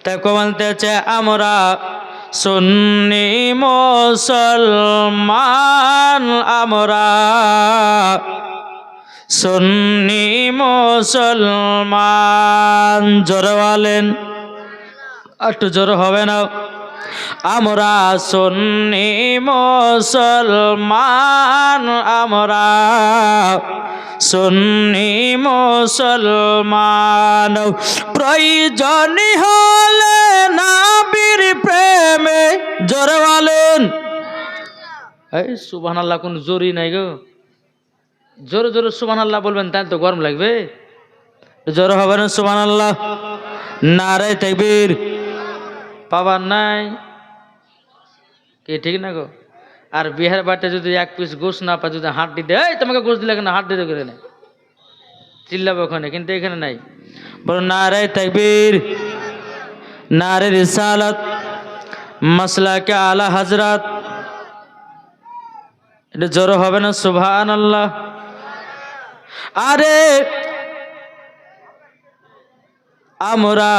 তাই বলতেছে আমরা সুন্নি মুসলমান, আমরা সুন্নি মুসলমান। জোরে বলেন, একটু জোরে হবে না? আমরা সুন্নি মুসলমান, আমরা সুন্নি মুসলমান। প্রয়োজন হলে নবীর প্রেমে, জোরে বলেন। এই সুবহানাল্লাহ, কোন জোরই নাই গো। জোরে জোরে সুবহানাল্লাহ বলবেন, তাই তো গরম লাগবে। জোরে হবে না সুবহানাল্লাহ? নারে তাকবীর। পাবার নাই কি? ঠিক না গো? আর বিহার বাটে যদি এক পিস গোশ না পায়, যদি হাড্ডি দেয়, এই তোমাকে গোশ দিলে কেন, হাড্ডি দিয়ে করে নেই, চিল্লাবে ওখানে। কিন্তু এখানে নাই। বলো নারে তাকবীর, নারে রিসালাত, মাসলাকে আলা হযরত। এটা জোরে হবে না সুবহানাল্লাহ? আরে আমরা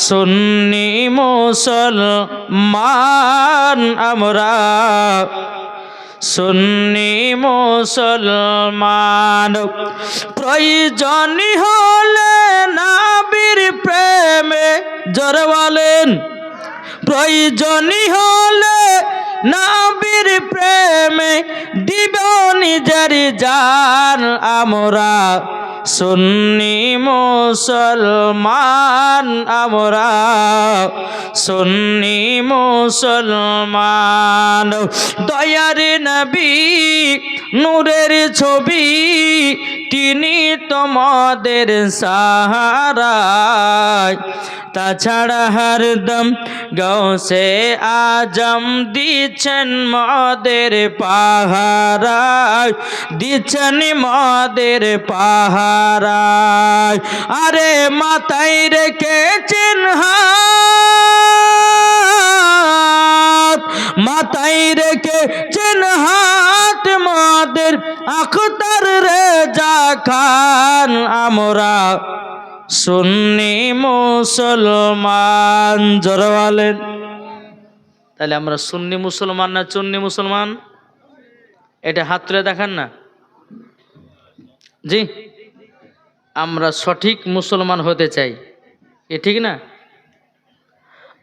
সুন্নি মুসলমান, আমরা সুন্নি মুসলমান। প্রয়োজন হলে নবীর প্রেমে, জোরে বলেন। প্রয়োজন হলে নবীর প্রেমে দিব নিজের জান, আমরা সুন্নি মুসলমান, আমরা সুন্নি মুসলমান। দয়ার নবী নূরের ছবি, তিনি তোমাদের সাহারা। তাছাড়া হরদম গৌসে আজম দিচ্ছেন মদের পাহারায়, দিচ্ছেন মদের পাহারায়। আরে মাথায় রেখেছেন হাত, মাথায় রেখেছেন হাত মদের আখতার রেজা খান। আমরা সুন্নি মুসলমান, জোরে বলেন। তাহলে আমরা সুন্নি মুসলমান না চুন্নি মুসলমান? এটা হাত তুলে দেখান না। জি, আমরা সঠিক মুসলমান হতে চাই, এ ঠিক না?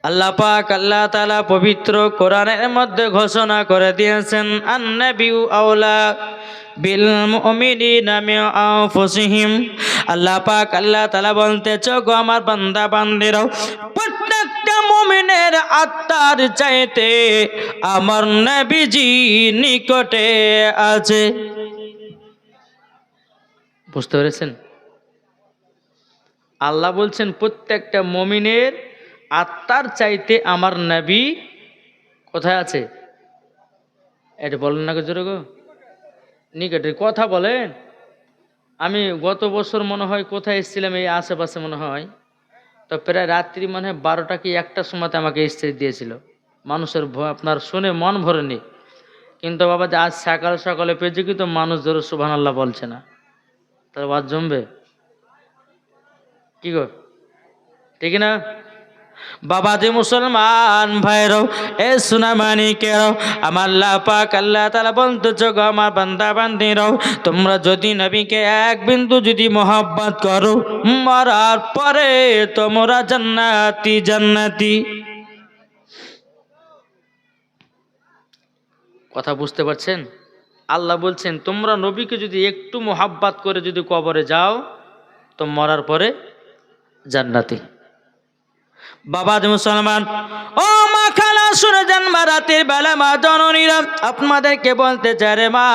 আল্লাহ পাক আল্লাহ তাআলা পবিত্র কোরআনের মধ্যে ঘোষণা করে দিয়েছেন, আন-নাবিয়্যু আওলা বিল মুমিনিনা মিন আনফুসিহিম। আল্লাহ পাক আল্লাহ তাআলা বলতেছে, গো আমার বান্দা বান্দিরাও, প্রত্যেকটা মুমিনের আত্মার চাইতে আমার নবীজি নিকটে আছে। বুঝতে পেরেছেন? আল্লাহ বলছেন প্রত্যেকটা মুমিনের আত্মার চাইতে আমার নবী কোথায় আছে? এটা বলেন না জোরে গো, নিকটে। কথা বলেন। আমি গত বছর মনে হয় কোথায় এসেছিলাম, এই আশেপাশে মনে হয়, তো প্রায় রাত্রি মনে হয় 12টা কি 1টার সময়তে আমাকে স্টেজ দিয়েছিল। মানুষের আপনার শুনে মন ভরেনি। কিন্তু বাবা যে আজ সকাল সকালে পেয়েছে, কিন্তু মানুষ জোরে সুবহানাল্লাহ বলছে না, তার বাদ জমবে কি গো? ঠিক না? বাবা যে মুসলমান ভাইরাও, এ সুনামানিকেরাও, আমার আল্লাহ পাক আল্লাহ তাআলা বলতেছে, গো আমার বান্দা বান্দিরাও, তোমরা যদি নবীকে এক বিন্দু যদি মহব্বত করো, মরার পরে তোমরা জান্নাতি জান্নাতি। কথা বুঝতে পারছেন? আল্লাহ বলছেন তোমরা নবীকে যদি একটু মহব্বত করে যদি কবরে যাও, তো মরার পরে জান্নাতি। বাবা যে মুসলমান, ও মা খালা শুনে যান, মা রাতের বেলা মা জননীরা আপনাদেরকে বলতে চায়, রে মা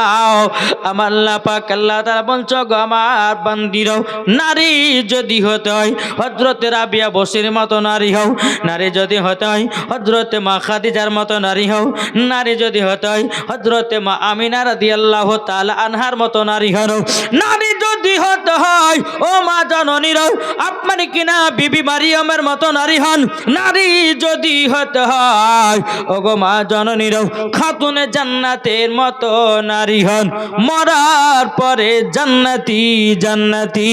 আমার আল্লাহ পাক আল্লাহ তাআলা বলছো, গো আমার বান্দিরাও, নারী যদি হতে হয় হযরতে রাবিয়া বসির মতো নারী হও, নারী যদি হতে হয় হযরতে মা খাদিজার মতো নারী হও, নারী যদি হতে হয় হযরতে মা আমিনা রাদিয়াল্লাহু তাআলা আনহার মতো নারী হও, নারী যদি যদি হতে হয় ও মা জননীরাও, আপনার কিনা বিবি মারিয়ামের মতো নারী হন। নারী যদি হতে হয় ও গো মা জননীরাও, খাতুনে জান্নাতের মতো নারী হন। মরার পরে জান্নাতি জান্নাতি,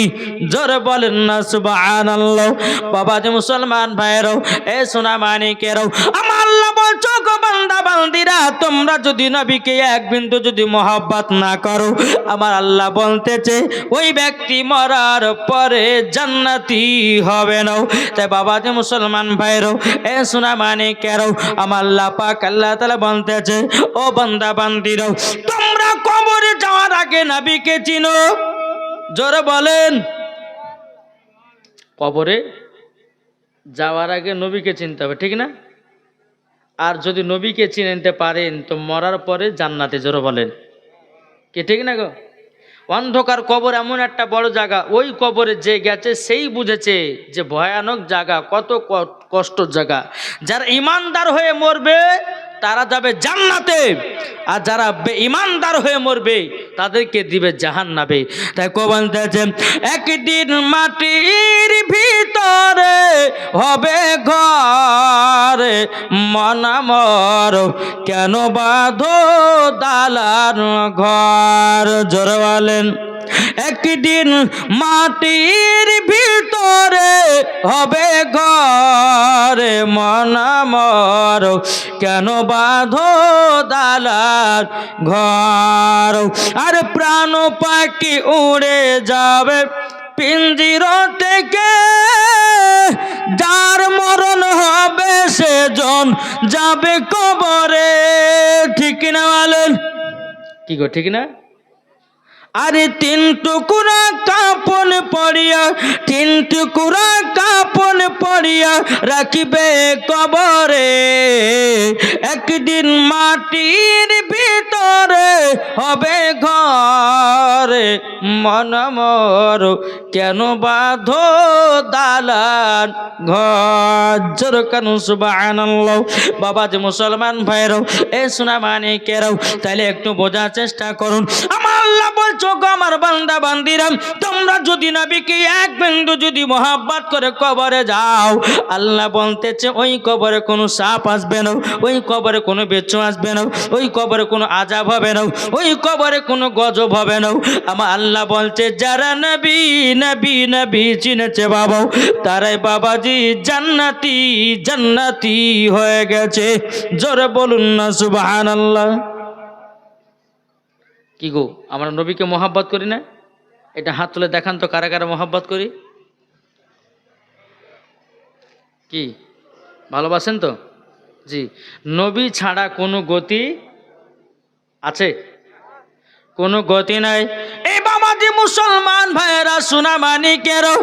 জোরে বলেন না সুবহানাল্লাহ। বাবা যে মুসলমান ভাইরাও, এ সোনা মানিকেরাও, আমার আল্লাহ বলছো গো বান্দা বান্দিরা, তোমরা যদি নবীকে এক বিন্দু যদি মহব্বত না করো, আমার আল্লাহ বলতেছে ওই ব্যক্তি মরার পরে জান্নাতি হবে না। তাই বাবা যে মুসলমান ভাইরাও, এ সোনা মানিকেরাও, আমার আল্লাহ পাক আল্লাহ তাআলা বলতেছে ও বান্দা বান্দিরাও, তোমরা কবরে যাওয়ার আগে নবীকে চিনো। জোরে বলেন। কবরে যাওয়ার আগে নবীকে চিনতে হবে, ঠিক না? আর যদি নবীকে চিনতে পারেন তো মরার পরে জান্নাতে। জোরে বলেন কি ঠিক না গো? অন্ধকার কবর এমন একটা বড় জায়গা, ওই কবরে যে গেছে সেই বুঝেছে যে ভয়ানক জায়গা, কত কষ্টর জায়গা। যারা ইমানদার হয়ে মরবে তারা যাবে জান্নাতে, আর যারা বেঈমানদার হয়ে মরবে তাদেরকে দিবে জাহান্নামে। তাই কোরআন বলছে একদিন মাটির ভিতরে হবে ঘর, মনামর কেন বাঁধো দালান ঘর। জোরে বলেন। একদিন মাটির ভিতরে হবে ঘর, মনামর কেন বাঁধো দালান ঘর। আর প্রাণ পাখি উড়ে যাবে পিঞ্জির থেকে, যার মরণ হবে সেজন যাবে কবরে। ঠিক না বলেন? কি গো ঠিক না? আরে তিন টুকরা কাপন পড়িয়া, তিন টুকরা কাপন পড়িয়া রাখিবে কবরে, একদিন মাটির ভিতরে হবে ঘর, মনমর কেন বাঁধো দালান ঘর। জোরে কানু সুবহানাল্লাহ। বাবা যে মুসলমান ভাইরাও, এ সোনা মানিকেরাও, তাইলে একটু বোঝার চেষ্টা করুন। আমার আল্লাহ বলছো গো আমার বান্দা বান্দিরা, তোমরা যদি নবীকে এক বিন্দু যদি মহব্বত করে কবরে যাও, আল্লাহ বলতেছে ওই কবরে কোনো সাপ আসবে না, ওই কবরে কোনো বিচ্ছু আসবে না, ওই কবরে কোনো আযাব হবে না, ওই কবরে কোনো গজব হবে না। আমার আল্লাহ বলছে যারা নবী নবী নবী চিনেছে বাবা, তারাই বাবাজি জান্নাতি জান্নাতি হয়ে গেছে। জোরে বলুন না সুবহানাল্লাহ। কি গো আমরা নবীকে মহব্বত করি না? এটা হাত তুলে দেখান তো কারা কারা মহব্বত করি। কি ভালোবাসেন তো? জি। নবী ছাড়া কোনো গতি আছে? কোনো গতি নাই। এই বাবাজি মুসলমান ভাইয়েরা সোনা মানিকেরও,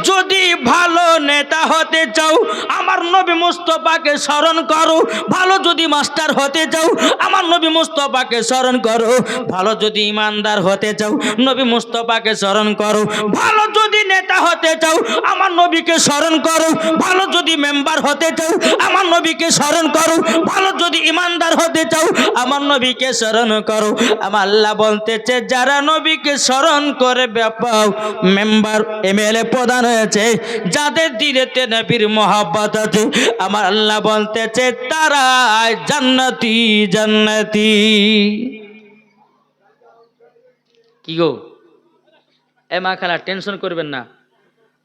যদি ভালো নেতা হতে চাও আমার নবী মুস্তাফাকে স্মরণ করো। ভালো যদি মাস্টার হতে চাও আমার নবী মুস্তাফাকে স্মরণ করো। ভালো যদি ইমানদার হতে চাও নবী মুস্তাফাকে স্মরণ করো। ভালো যদি নেতা হতে চাও আমার নবীকে স্মরণ করো। ভালো যদি মেম্বার হতে চাও আমার নবীকে স্মরণ করো। ভালো যদি ইমানদার হতে চাও আমার নবীকে স্মরণ করো। আমার আল্লাহ বলতেছে যারা নবীকে স্মরণ করে ব্যাপার মেম্বার এমএলএ প্রধান হয়েছে, যাদের দিলেতে নবীর মহব্বত আছে, আমার আল্লাহ বলতেছে তারা জান্নাতি জান্নাতি। কি গো এ মা খালা টেনশন করবেন না,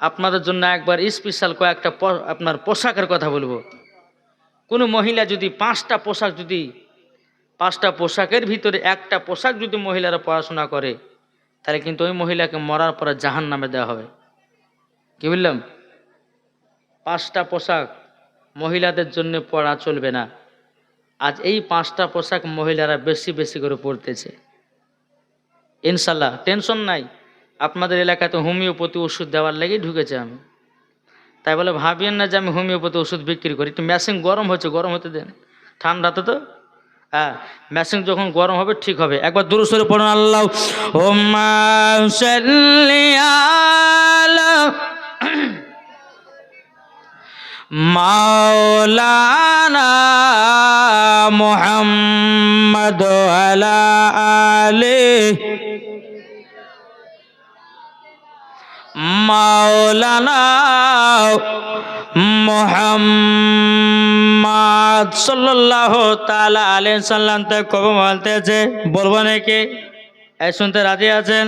আপনাদের জন্য একবার স্পেশাল কয়েকটা আপনার পোশাকের কথা বলবো। কোনো মহিলা যদি পাঁচটা পোশাকের ভিতরে একটা পোশাক যদি মহিলারা পড়াশোনা করে, তাহলে কিন্তু ওই মহিলাকে মরার পরে জাহান্নামে দেওয়া হবে। কি বললাম? পাঁচটা পোশাক মহিলাদের জন্য পরা চলবে না। আজ এই পাঁচটা পোশাক মহিলারা বেশি বেশি করে পরতেছে। ইনশাল্লাহ টেনশন নাই, আপনাদের এলাকাতে হোমিওপ্যাথি ওষুধ দেওয়ার লেগেই ঢুকেছে আমি। তাই বলে ভাবিয়েন না যে আমি হোমিওপ্যাথি ওষুধ বিক্রি করি। একটু মেশিন গরম হচ্ছে, গরম হতে দেন, ঠান্ডাতে তো হ্যাঁ মেশিন যখন গরম হবে ঠিক হবে। একবার দুরূদ শরীফ পড়ুন। আল্লাহুম্মা সাল্লি আলা মাওলানা মুহাম্মদ আলা আলিহি মাওলানা মুহাম্মদ সাল্লাল্লাহু তাআলা আলাইহি সাল্লাম তে কবে বলতেছে, বলবো নাকি? এই শুনতে রাজি আছেন?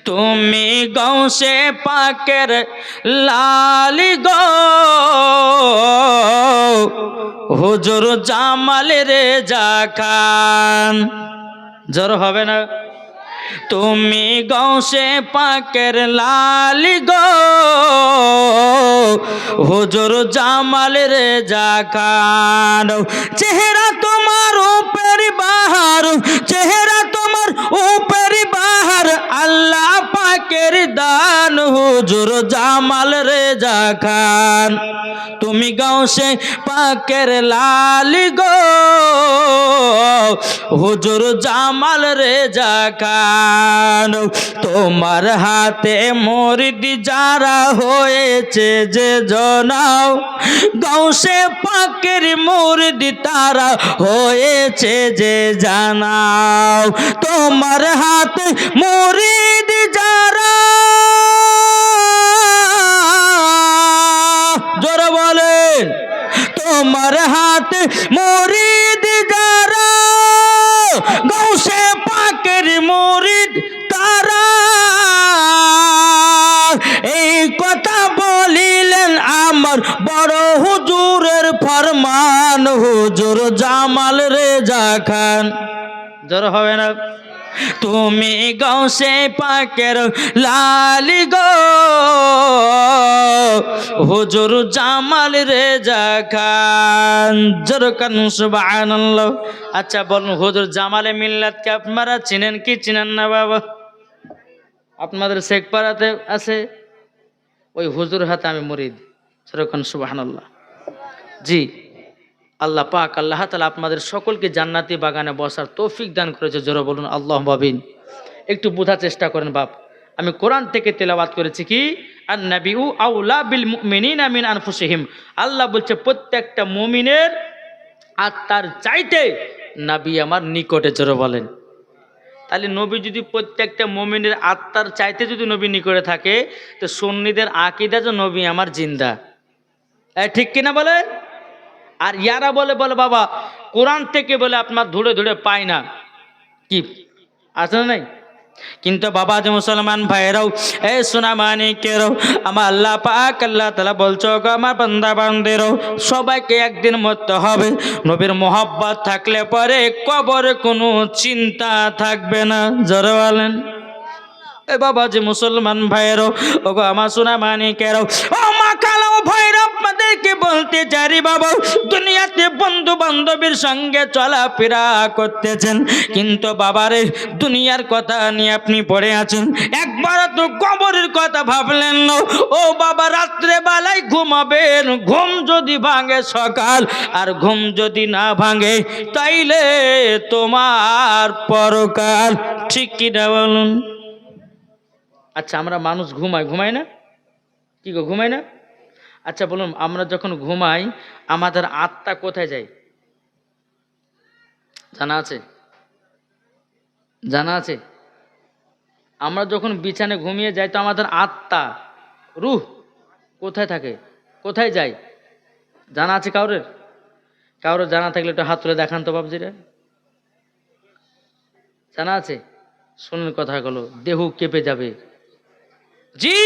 তুমি গৌসে পাকের লালি গো হুজুর জামাল রেজা খান। জোর হবে না? তুমি গৌসে পাকের লালি গো হুজুর জামাল রেজা খান। চেহারা তোমার উপর বাহার, চেহারা তোমার উপর বাহার, আল্লাহ পাকের দান হুজুর জামাল রেজা খান। তুমি গৌসে পাকের লালি গো হুজুর জামাল রেজা খান। তোমার হাতে মুরিদ যারা হয়েছে যে জনাও, গৌসে পাকের মুরিদ তারা হয়েছে যে জানাও। তোমার হাতে মুরিদ যারা, জোরে বলেন, তোমার হাতে মুরিদ যারা, গৌসে পাকের মুরিদ তারা। এই কথা বলিলেন আমার বড় হুজুরের ফরমান হুজুর জামাল রেজা খান। জোর হবে না? তুমি গৌসে পাকের লালি গো হুজুর জামাল রেজা খান। জোর কান সুবহানাল্লাহ। আচ্ছা বলুন, হুজুর জামালে মিল্লাতকে আপনারা চিনেন কি চিনেন না বাবা? আপনাদের শেখপাড়াতে আছে ওই হুজুর হাতে আমি মুরিদ। জোর কান সুবহানাল্লাহ। জি, আল্লাহ পাক আল্লাহ তাআলা আপনাদের সকলকে জান্নাতি বাগানে বসার তৌফিক দান করেছে। জোরে বলুন আল্লাহুম্মা আমিন। একটু বোঝার চেষ্টা করেন বাপ, আমি কোরআন থেকে তেলাওয়াত করেছি কি, আন-নাবিয়্যু আউলা বিল মুমিনিনা মিন আনফুসিহিম। আল্লাহ বলছে প্রত্যেকটা মুমিনের আত্মার চাইতে নবী আমার নিকটে। জোরে বলেন। তাহলে নবী যদি প্রত্যেকটা মুমিনের আত্মার চাইতে যদি নবী নিকটে থাকে, তো সুন্নিদের আকীদা যে নবী আমার জিন্দা। ঠিক কিনা বলেন? আর ইয়ারা বলে বলে বাবা কোরআন থেকে বলে আপনার ধুড়ে ধুড়ে পায় না, কি আছে না নাই? কিন্তু বাবা যে মুসলমান ভাইরাও, এ সোনা মানিকেরাও, আমার আল্লাহ পাক আল্লাহ তাআলা বলছো গো আমার বান্দা বান্দিরাও, সবাইকে একদিন মরতে হবে। নবীর মোহাব্বত থাকলে পরে কবরে কোনো চিন্তা থাকবে না। জোরে বলেন। এ বাবা যে মুসলমান ভাইরাও, ও গো আমার সোনা মানিকেরাও, ও মা কালো ভাইরা, আপনাদেরকে বলতে চাই বাবা, দুনিয়াতে বন্ধু বান্ধবের সঙ্গে চলাফেরা করতেছেন, কিন্তু বাবারে দুনিয়ার কথা নিয়ে আপনি পড়ে আছেন, একবার তো কবরের কথা ভাবলেন না। ও বাবা, রাত্রে বেলায় ঘুমাবেন, ঘুম যদি ভাঙে সকাল, আর ঘুম যদি না ভাঙে তাইলে তোমার পরকাল। ঠিক কিনা বলুন? আচ্ছা আমরা মানুষ ঘুমাই না? কি গো, ঘুমাই না? আচ্ছা বলুন, আমরা যখন ঘুমাই আমাদের আত্মা কোথায় যায়? জানা আছে? জানা আছে? আমরা যখন বিছানায় ঘুমিয়ে যাই তো আমাদের আত্মা, রূহ কোথায় থাকে, কোথায় যায়? জানা আছে কাউরের? কাউরের জানা থাকলে একটু হাত তুলে দেখান তো বাবজিরা। জানা আছে? শুনুন কথাগুলো, দেহ কেঁপে যাবে। জি,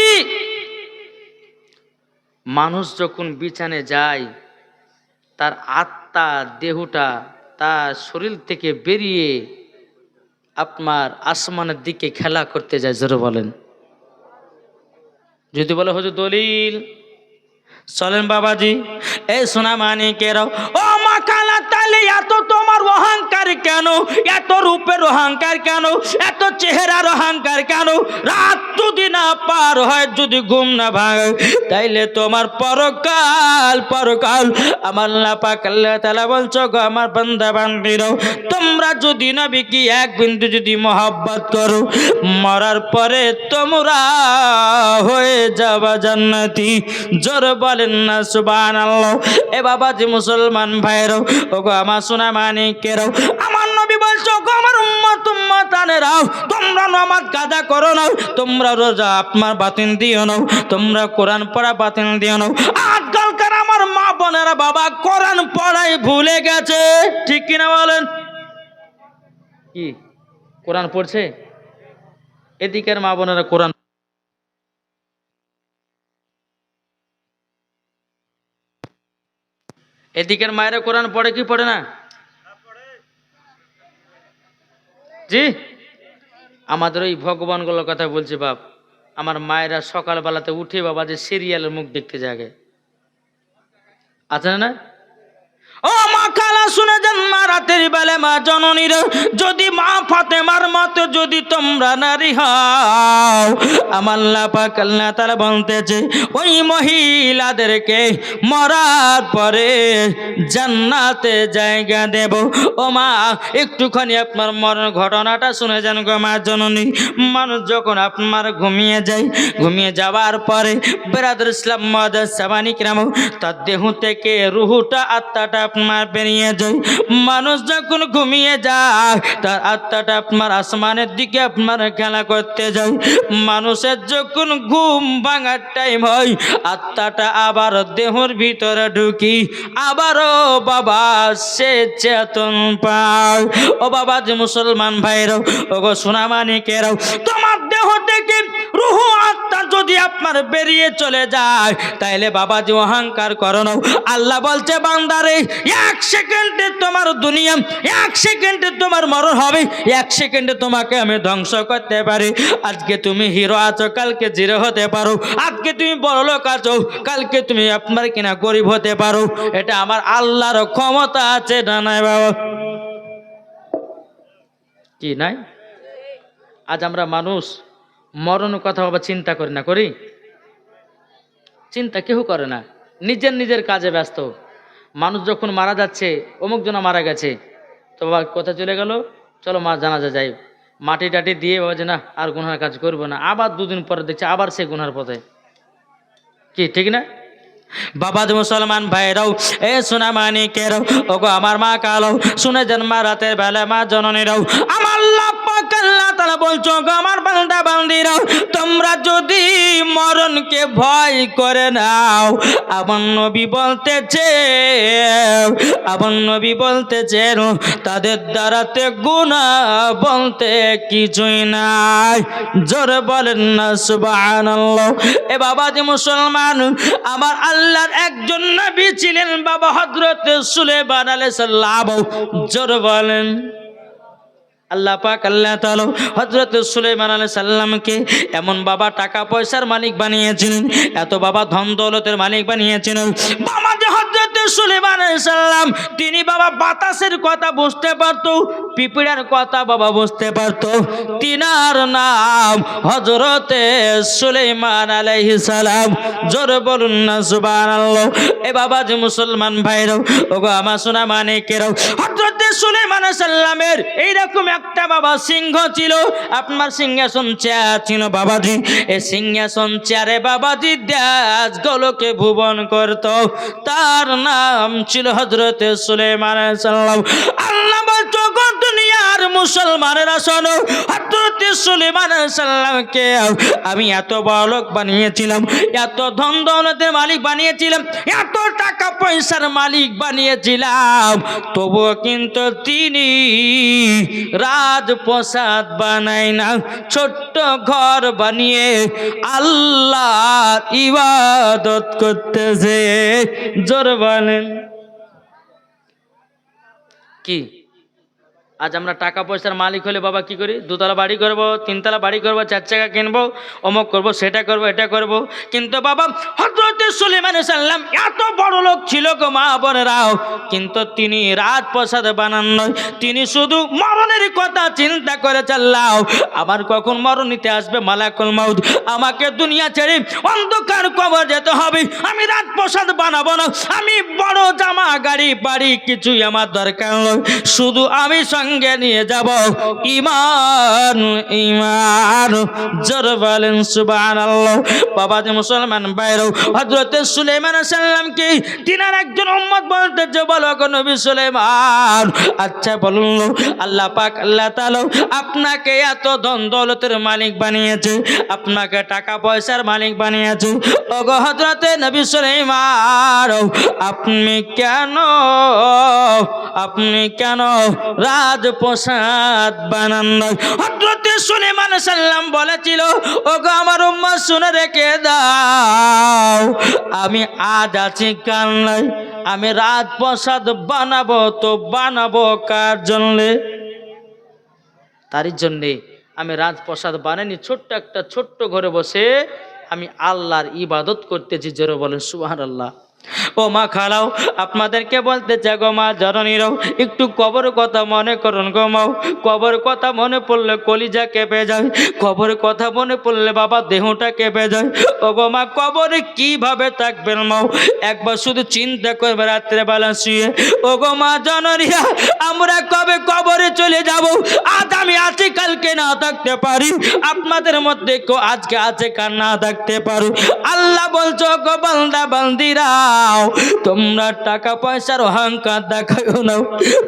মানুষ যখন বিছানায় যায় তার আত্মা দেহটা তার শরীর থেকে বেরিয়ে আপনার আসমানের দিকে খেলা করতে যায়। জোরে বলেন। যদি বলে হুজুর দলিল, চলেন বাবাজি। এই সোনা মানিকেরাও, ও মা কালা, তাহলে এত তোমার অহংকার কেন? এত রূপের অহংকার কেন? এত চেহারার অহংকার কেন? রাত যদি না পার হয়, যদি ঘুম না ভাঙে, তাইলে তোমার পরকাল আমার আল্লাহ পাক আল্লাহ তাআলা বলছো গো আমার বান্দা বান্দিরাও, তোমরা যদি নবীকে এক বিন্দু যদি মহব্বত করো, মরার পরে তোমরা হয়ে যাবা জান্নাতি। জোর বলেন না সুবহানাল্লাহ। এ বাবা যে মুসলমান ভাইরাও, ও গো আমার সোনা মানিকেরাও, আমার নবী বলছো গো আমার উম্মত সন্তানেরাও তোমরা নামাজ কাজা করো না, তোমরা রোজা আপনার বাতিল দিও না, তোমরা কোরআন পড়া বাতিল দিও না। আজকালকার আমার মা বোনেরা বাবা কোরআন পড়াই ভুলে গেছে, ঠিক কিনা বলেন? কি কোরআন পড়ছে? এদিকের মা বোনেরা কোরআন, এদিকের মায়েরা কোরআন পড়ে কি পড়ে না? জি, আমাদের ওই ভগবানগুলোর কথা বলছি বাপ। আমার মায়েরা সকালবেলাতে উঠে বাবা যে সিরিয়ালের মুখ দেখতে জাগে, আছে না? ও মা খালা শুনে যান, মা রাতের বেলা মা জননীর যদি মা ফাতেমার মতো যদি তোমরা নারী হও, আমার আল্লাহ পাক আল্লাহ তাআলা বলতেছে ওই মহিলাদেরকে মরার পরে জান্নাতে জায়গা দেব। ও মা একটুখানি আপনার মরণ ঘটনাটা শুনে যান গো মা জননী। মানুষ যখন আপনার ঘুমিয়ে যায়, ঘুমিয়ে যাওয়ার পরে বেরাদুল ইসলাম মাদার সাবানিক রাম তার দেহ থেকে রুহুটা আত্মাটা আপনার বেরিয়ে যায়। মানুষ যখন ঘুমিয়ে যায় তার আত্মাটা আপনার আসমানের দিকে আপনার খেলা করতে যায়। মানুষের যখন ঘুম ভাঙার টাইম হয় আত্মাটা আবার দেহর ভিতরে ঢুকি আবারও বাবা সে চেতন পায়। ও বাবা যে মুসলমান ভাইরাও, ও গো সোনামানিকেরাও, তোমার দেহ থেকে রুহু আত্মা যদি আপনার বেরিয়ে চলে যায় তাইলে বাবাজি অহংকার করো না। আল্লাহ বলছে বান্দারে এক সেকেন্ডে তোমার দুনিয়া, এক সেকেন্ডে তোমার মরণ হবে, এক সেকেন্ডে তোমাকে আমি ধ্বংস করতে পারি। আজকে তুমি হিরো আছো, কালকে জিরো হতে পারো। আজকে তুমি বড়লোক আছো, কালকে তুমি আপনার কিনা গরিব হতে পারো। এটা আমার আল্লাহর ক্ষমতা আছে না নাই বাবা? কি নাই? আজ আমরা মানুষ মরণের কথা বাবা চিন্তা করি না, করি? চিন্তা কেউ করে না, নিজের নিজের কাজে ব্যস্ত। মানুষ যখন মারা যাচ্ছে, অমুক জন মারা গেছে, তো বাবা কোথায় চলে গেল, চলো মা জানাজা যাই, মাটি টাটি দিয়ে বাবা যে না আর গুনহার কাজ করবো না, আবার দুদিন পরে দেখছে আবার সে গুনহার পথে। কি ঠিক না বাবা? মুসলমান ভাইরাও, এ সোনা মানিকেরাও, ওগো আমার মা কালো শুনে যান, মা রাতের বেলা মা জননীরাও, আমার আল্লাহ পাক আল্লাহ তাআলা বলছো গো আমার বান্দা বান্দিরাও, তোমরা যদি মরণকে ভয় করে নাও, আমার নবী বলতেছে, আমার নবী বলতেছেন তাদের দ্বারাতে গুনাহ বলতে কিছুই নাই। জোরে বলেন না সুবহানাল্লাহ। এ বাবা যে মুসলমান, আমার আল্লাহর একজন নবী ছিলেন বাবা হযরত সুলাইমান আলাইহিস সালাম। জোরে বলেন আল্লাহ পাক আল্লাহ তাআলা হযরত সুলাইমান আলাইহিস সালামকে এমন বাবা টাকা পয়সার মালিক বানিয়েছিলেন, এত বাবা ধন দৌলতের মালিক বানিয়েছিলেন বাবা যে হযরত সুলাইমান আলাইহিস সালাম, তিনি বাবা বাতাসের কথা বুঝতে পারত, পিঁপড়ার কথা বাবা বুঝতে পারত। তিনার নাম হযরত সুলাইমান আলাইহিস সালাম। জোরে বলুন না সুবহানাল্লাহ। এ বাবা যে মুসলমান ভাইরাও, ওগো আমার সোনা মানিকেরাও, হযরত সুলাইমান আলাইহিস সালামের এইরকম একটা বাবা সিংহ ছিল, আপনার সিংহাসন চেয়ার ছিল বাবাজি। এই সিংহাসন চেয়ারে বাবাজি দেশগুলোকে ভুবন করত, তার নাম ছিল হযরত সুলাইমান আলাইহিস সালাম। আল্লাহ বলতো গো দুনিয়ার মুসলমানেরা শোনো, হযরত সুলাইমান আলাইহিস সালামকে আমি এত বড় লোক বানিয়েছিলাম, এত ধন দৌলতের মালিক বানিয়েছিলাম, এত টাকা পয়সার মালিক বানিয়েছিলাম, তবুও কিন্তু তিনি রাজপ্রাসাদ বানায় না, ছোট্ট ঘর বানিয়ে আল্লাহর ইবাদত করতেছে। জোরে বলেন কি? আজ আমরা টাকা পয়সার মালিক হলে বাবা কি করি? দুতলা বাড়ি করব, তিনতলা বাড়ি করব, চার চাকা কিনবো, অমুক করব, সেটা করব, এটা করব। কিন্তু বাবা হযরত সুলাইমান আলাইহিস সালাম এত বড় লোক ছিল গো মা বোনেরাও, কিন্তু তিনি রাজপ্রাসাদ বানান নয়, তিনি শুধু মরণের কথা চিন্তা করে চাল্লাও, আমার কখন মরণ নিতে আসবে মালাকুল মাউত, আমাকে দুনিয়া ছেড়ে অন্ধকার কবর যেতে হবে, আমি রাজপ্রাসাদ বানাবো না, আমি বড় জামা গাড়ি বাড়ি কিছুই আমার দরকার নয়, শুধু আমি সঙ্গে সঙ্গে নিয়ে যাব ঈমান ঈমান। জোরে বলেন সুবহানাল্লাহ। বাবা যে মুসলমান ভাইরা, হযরত সুলাইমান আলাইহিস সালামকে তিনার একজন উম্মত বলতে যে বলো গো নবী সুলাইমান, আচ্ছা বলুন আল্লাহ পাক আল্লাহ তাআলা আপনাকে এত ধন দৌলতের মালিক বানিয়েছে, আপনাকে টাকা পয়সার মালিক বানিয়েছে, ওগো হযরতে নবী সুলাইমান আপনি কেন রাজপ্রাসাদ বানান নাই? হযরত সুলাইমান আলাইহিস সালাম বলেছিল, ওগো আমার উম্মত শুনে রেখে দাও, আমি আজ আছি কাল নাই, আমি রাজপ্রাসাদ বানাবো তো বানাবো কার জন্যে? তারই জন্যে আমি রাজপ্রাসাদ বানাইনি, ছোট্ট ঘরে বসে আমি আল্লাহর ইবাদত করতেছি। জোরে বলেন সুবহানাল্লাহ। ও মা খালাও, আপনাদেরকে বলতে চাই গো মা জননীরাও, একটু কবর কথা মনে করুন গো মাও। কবর কথা মনে পড়লে কলিজা কেঁপে যায়, কবর কথা মনে পড়লে বাবা দেহটা কেঁপে যায়। ও গো মা, কবরে কিভাবে থাকবেন মাও, একবার শুধু চিন্তা করবে রাত্রে বেলা শুয়ে। ও গো মা জননীরা, আমরা কবে কবরে চলে যাব? আজ আমি আছি, কালকে না থাকতে পারি, আপনাদের মধ্যে কেউ আজকে আছে কার না থাকতে পারো। আল্লাহ বলছো গো বান্দা বান্দিরা, তোমরা টাকা পয়সার অহংকার দেখাও না।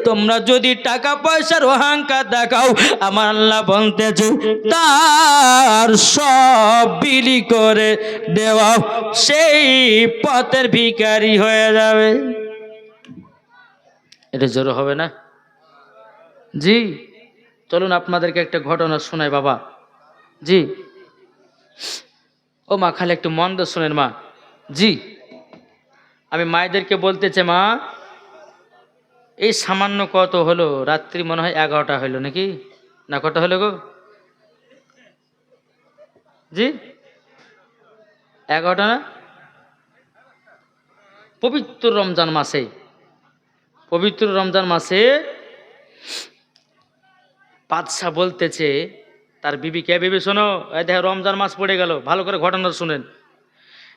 তোমরা যদি টাকা পয়সার অহংকার দেখাও, আমার আল্লাহ বলতেছে তার সব বিলি করে দেওয়া, সেই পথের ভিখারি হয়ে যাবে। এটা জোর হবে না? জি চলুন আপনাদেরকে একটা ঘটনা শোনাই বাবা। জি ও মা, খালি একটু মন দিয়ে শোনেন মা। জি আমি মায়েদেরকে বলতেছে, মা এই সামান্য কত হলো, রাত্রি মনে হয় 11টা হলো নাকি, না কটা হলো গো? জি 11টা না? পবিত্র রমজান মাসে বাদশা বলতেছে তার বিবিকে, বিবি শোনো, এ দেখো রমজান মাস পড়ে গেল, ভালো করে ঘটনা শুনেন।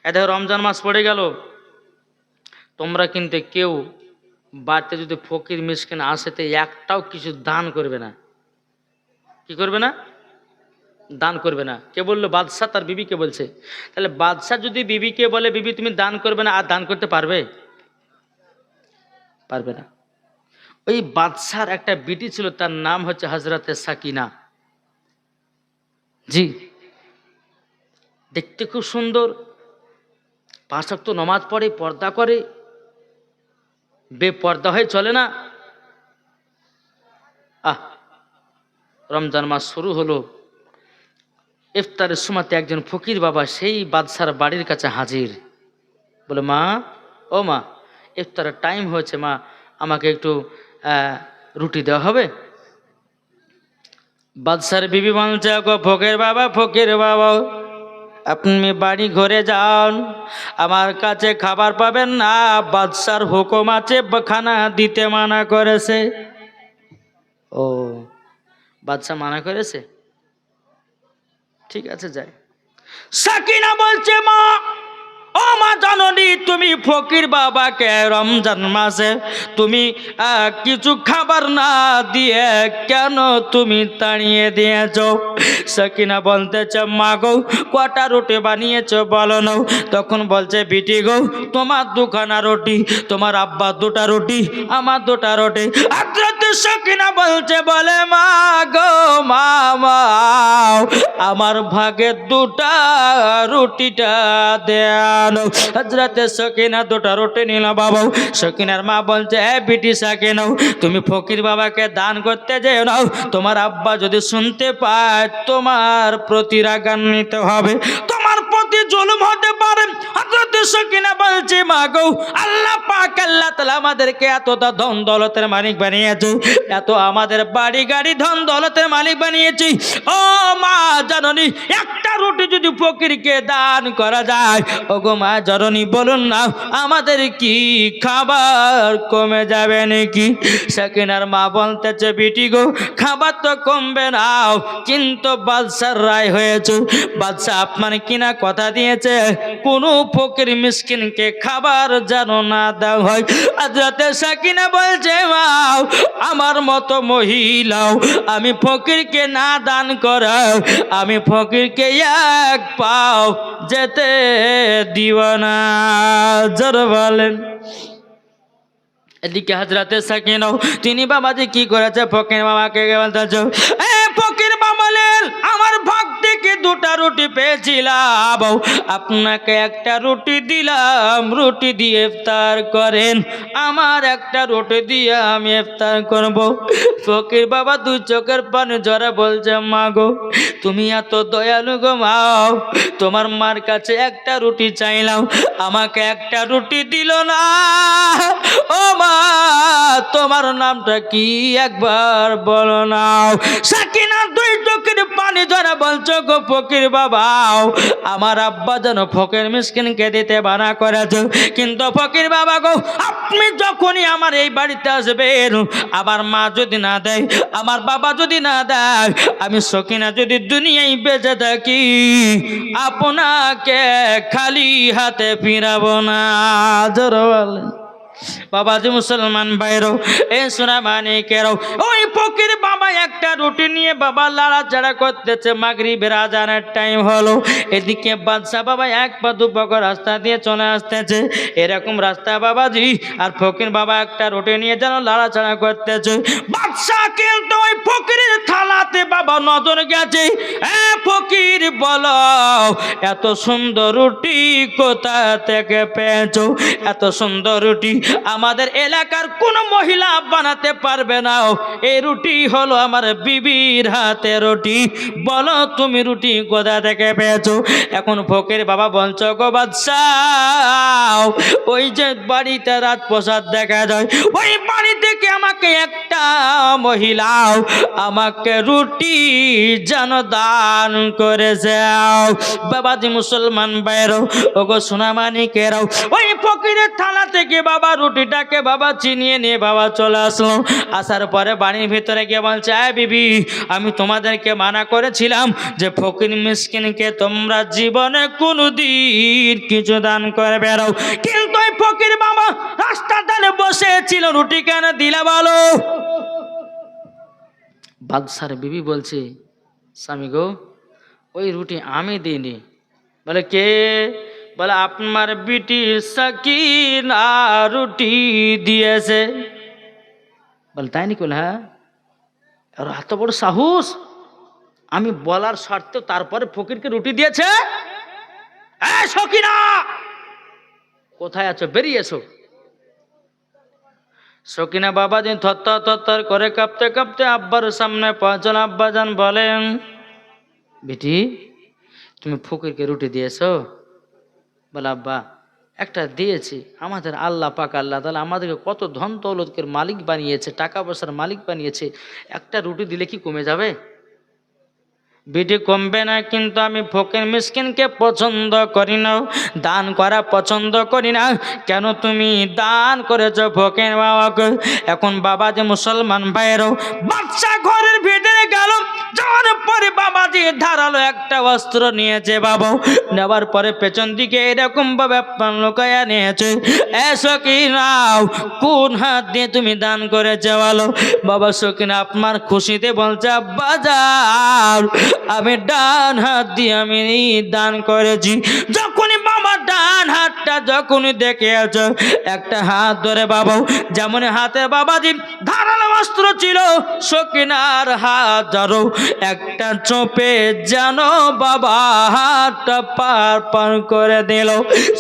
এ দেখো রমজান মাস পড়ে গেল, তোমরা কিন্তু কেউ বাড়িতে যদি ফকির মিসকিন আসে তো একটাও কিছু দান করবে না। কি করবে না? দান করবে না। কে বললো? বাদশাহ তার বিবিকে বলছে। তাহলে বাদশাহ যদি বিবিকে বলে বিবি তুমি দান করবে না, আর দান করতে পারবে? পারবে না। ওই বাদশার একটা বিটি ছিল, তার নাম হচ্ছে হযরতে সাকিনা। জি দেখতে খুব সুন্দর, 5 ওয়াক্ত নামাজ পড়ে, পর্দা করে, বেপর্দা হয়ে চলে না। রমজান মাস শুরু হলো, ইফতারের সময়তে একজন ফকির বাবা সেই বাদশার বাড়ির কাছে হাজির। বলে, মা ও মা, ইফতারের টাইম হয়েছে, মা আমাকে একটু রুটি দেওয়া হবে? বাদশার বিবি বলছে, ফকির বাবা আপনি বাড়ি ঘরে যান, আমার কাছে খাবার পাবেন না, বাদশার হুকুম আছে, খানা দিতে মানা করেছে। ও বাদশা মানা করেছে, ঠিক আছে যাই। সাকিনা বলছে, মা ও মা জননী, তুমি ফকির বাবাকে রমজান মাসে তুমি কিছু খাবার না দিয়ে কেন তুমি তাড়িয়ে দিয়েছ? সাকিনা বলতেছে, মা গো কটা রুটি বানিয়েছ বলো না? তখন বলছে, বিটি গো তোমার 2খানা রুটি, তোমার আব্বা 2টা রুটি, আমার 2টা রুটি। হযরত সাকিনা বলছে, বলে মা গো মা, আমার ভাগে 2টা রুটিটা দেন। হযরতে সাকিনা 2টা রুটি নিল বাবা। সাকিনার মা বলছে, এ বিটি সাকিনা, তুমি ফকির বাবাকে দান করতে যেও না, তোমার আব্বা যদি শুনতে পায় তোমার প্রতি রাগান্বিত হবে, তোমার প্রতি জুলুম হতে পারে। হযরতে সাকিনা বলছে, মা গো আল্লাহ পাক আল্লাহ তাআলা আমাদেরকে এতটা ধন দৌলতের মালিক বানিয়েছে, এত আমাদের বাড়ি গাড়ি ধন দৌলতের মালিক বানিয়েছি, ও মা জননী একটা রুটি যদি ফকিরকে দান করা যায়, ওগো মা জননী বলুন না আমাদের কি খাবার কমে যাবে নাকি? সাকিনার মা বলতেছে, বিটি গো খাবার তো কমবে না, কিন্তু বাদশার রায় হয়েছে, বাদশা আপনার কিনা কথা দিয়েছে কোনো ফকির মিসকিনকে খাবার যেন না দেওয়া হয়। হযরত সাকিনা বলছে মা আমার মতো মহিলাও আমি ফকিরকে না দান করাও আমি ফকিরকে এক পাও যেতে দিব না। জোরে বলেন। এদিকে হযরত সাকিনা তিনি বাবাজি কি করেছে ফকির বাবাকে বলতেছে এ ফকির বাবালেন আমার ভাগ থেকে দুটা রুটি পেয়েছিলাম আপনাকে একটা রুটি দিলাম রুটি দিয়ে ইফতার করেন আমার একটা রুটি দিয়ে আমি ইফতার করব। ফকির বাবা দুই চোখের পানি ঝরে বলছে মা গো তুমি এত দয়ালু গো মা তোমার মার কাছে একটা রুটি চাইলাম আমাকে একটা রুটি দিল না। ও মা তোমার নামটা কি একবার বলো না। সাকিনা দুই চোখের পানি ঝরা বলছো গো ফকির বাবা আমার আব্বা যেন ফকির মিসকিনকে দিতে বানা করেছে কিন্তু ফকির বাবা গো আপনি যখনই আমার এই বাড়িতে আসবেন আমার মা যদি না দেয় আমার বাবা যদি না দেয় আমি সাকিনা যদি দুনিয়ায় বেঁচে থাকি আপনাকে খালি হাতে ফিরাবো না। জোরে বলেন। বাবাজি মুসলমান ভাইরো এ সোনা মানিকেরও ওই ফকির বাবা একটা রুটি নিয়ে বাবা লাড়াচাড়া করতেছে মাগরিবের আজানের টাইম হলো। এদিকে বাদশা বাবা এক পা দু পা রাস্তা দিয়ে চলে আসতেছে এরকম রাস্তা বাবাজি আর ফকির বাবা একটা রুটি নিয়ে যেন লাড়াচাড়া করতেছে। বাদশা কিন্তু ওই ফকিরের থালাতে বাবা নজর গেছে এ ফকির বলো এত সুন্দর রুটি কোথা থেকে পেয়েছো এত সুন্দর রুটি আমাদের এলাকার কোন মহিলা বানাতে পারবে না এই রুটি হলো আমার বিবির হাতে রুটি বলো তুমি রুটি কোথা থেকে পেয়েছো। এখন ফকির বাবা বলছো গো বাদশাহ ওই যে বাড়িতে রাজপ্রাসাদ দেখা যায় ওই বাড়ি থেকে আমাকে একটা মহিলা আমাকে রুটি যেন দান করেছে। বাবাজি মুসলমান ভাইরাও ওগো সোনা মানিকেরাও ওই ফকিরের থালা থেকে বাবা রুটিটাকে বাবা চিনিয়ে নিয়ে বাবা চলে আসলো। আসার পরে বাড়ির ভিতরে গিয়ে বলছে আয় বিবি আমি তোমাদেরকে মানা করেছিলাম যে ফকির মিসকিনকে তোমরা জীবনে কোনোদিন কিছু দান করে বেরো কিন্তু ওই ফকির বাবা রাস্তার ধারে বসেছিল রুটি কেন দিলা বলো। বাদশার বিবি বলছে স্বামী গো ওই রুটি আমি দিইনি। বলে কে? বলে আপনার বিটি সাকিনা রুটি দিয়েছে। বলে তাই নাকি? বলে হ্যাঁ। আর এত বড় সাহস আমি বলার শর্তে তারপরে ফকিরকে রুটি দিয়েছে। সাকিনা কোথায় আছো বেরিয়ে এসো। সাকিনা বাবা দিন থর করে কাঁপতে কাঁপতে আব্বার সামনে পৌঁছল। আব্বাজান বলেন বেটি তুমি ফকিরকে রুটি দিয়েছো? বলে আব্বা একটা দিয়েছি আমাদের আল্লাহ পাক আল্লাহ তাআলা আমাদেরকে কত ধন দৌলতের মালিক বানিয়েছে টাকা পয়সার মালিক বানিয়েছে একটা রুটি দিলে কি কমে যাবে? বেটি কমবে না কিন্তু আমি ফকির মিসকিনকে পছন্দ করি না দান করা পছন্দ করি না। কেন তুমি দান করেছো ফকির বাবাকে? এখন বাবা যে মুসলমান ভাইয়েরও বাদশা ঘরের ভিতরে গেল যাওয়ার পরে বাবাজি ধারালো একটা অস্ত্র নিয়েছে বাবা নেওয়ার পরে পেছন দিকে এরকম ভাবে আপনার লুকায়া নিয়েছে। সাকিনা কোন হাত দিয়ে তুমি দান করেছো বলো। বাবা সাকিনা আপনার খুশিতে বলছে আব্বা যাও আমি ডান হাত দিয়ে আমি দান করেছি। যখনই বাবা ডান হাতটা যখনই দেখে আছো একটা হাত ধরে বাবা যেমন হাতে বাবাজি ধারালো অস্ত্র ছিল সাকিনার হাত ধরো একটা চোপে যেন বাবা হাতটা পার করে দিল।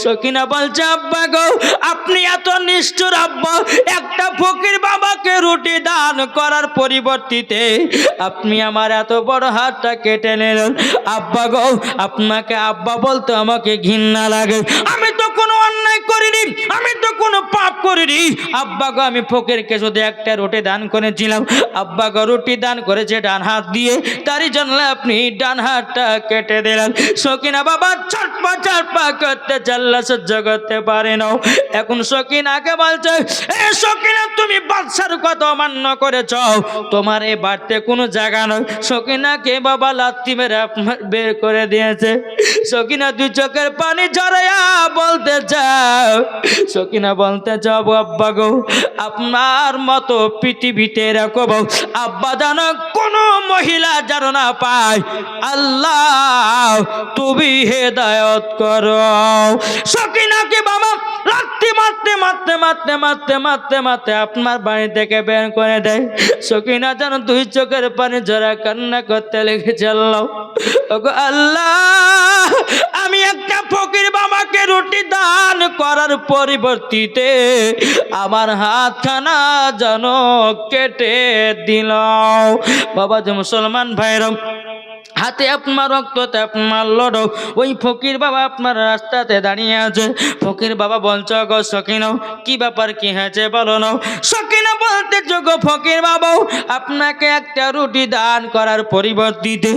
সাকিনা বলছে আব্বা গো আপনি এত নিষ্ঠুর আব্বা একটা ফকির বাবাকে রুটি দান করার পরিবর্তিতে আপনি আমার এত বড় হাতটা কেটে নিলেন। আব্বা গো আপনাকে আব্বা বলতে আমাকে ঘৃণা লাগে। আমি তো কোনো অন্যায় করিনি আমি তো কোনো পাপ করিনি আব্বা গো আমি ফকিরকে শুধু একটা রুটি দান করেছিলাম। আব্বা গো রুটি দান করেছে ডান হাত দিয়ে তারই জন্য আপনি ডান হাতটা কেটে দিলেন। সাকিনা বাবা চটপা করতে চাল্লা সহ্য করতে পারে না। এখন সাকিনাকে বলছে সাকিনা তুমি বাদশার কথা অমান্য করেছ তোমার এই বাড়িতে কোনো জায়গা নয়। সাকিনাকে বাবা লাথি মেরে বের করে দিয়েছে। সকিনা দুই চোখের পানি ঝরাইয়া বলতে চাও, সকিনা বলতে চাও আব্বা গো, আপনার মতো পৃথিবীতে এরকম আব্বা যেন কোনো মহিলা যেন না পায়, আল্লাহ তুমি হেদায়েত করো। সকিনাকে বাবা লাথি মারতে মারতে মারতে মারতে মারতে মারতে আপনার বাড়ি থেকে বের করে দেয়। সকিনা যেন দুই চোখের পানি ঝরা কান্না করতে লেগেছে। আল্লাহ, ওগো আল্লাহ, আমি একটা ফকির বাবাকে রুটি দান করার পরিবর্তিতে আমার হাতখানা যেন কেটে দিল। বাবা যে মুসলমান ভাইরা, হাতে আপনার রক্ততে আপনার লড়ো, ওই ফকির বাবা আপনার রাস্তাতে দাঁড়িয়ে আছে। ফকির বাবা বলছ গো সকিনা, কি ব্যাপার, কি হয়েছে বলো না। সকিনা বলতে গো ফকির বাবা, আপনাকে একটা রুটি দান করার পরিবর্তিতে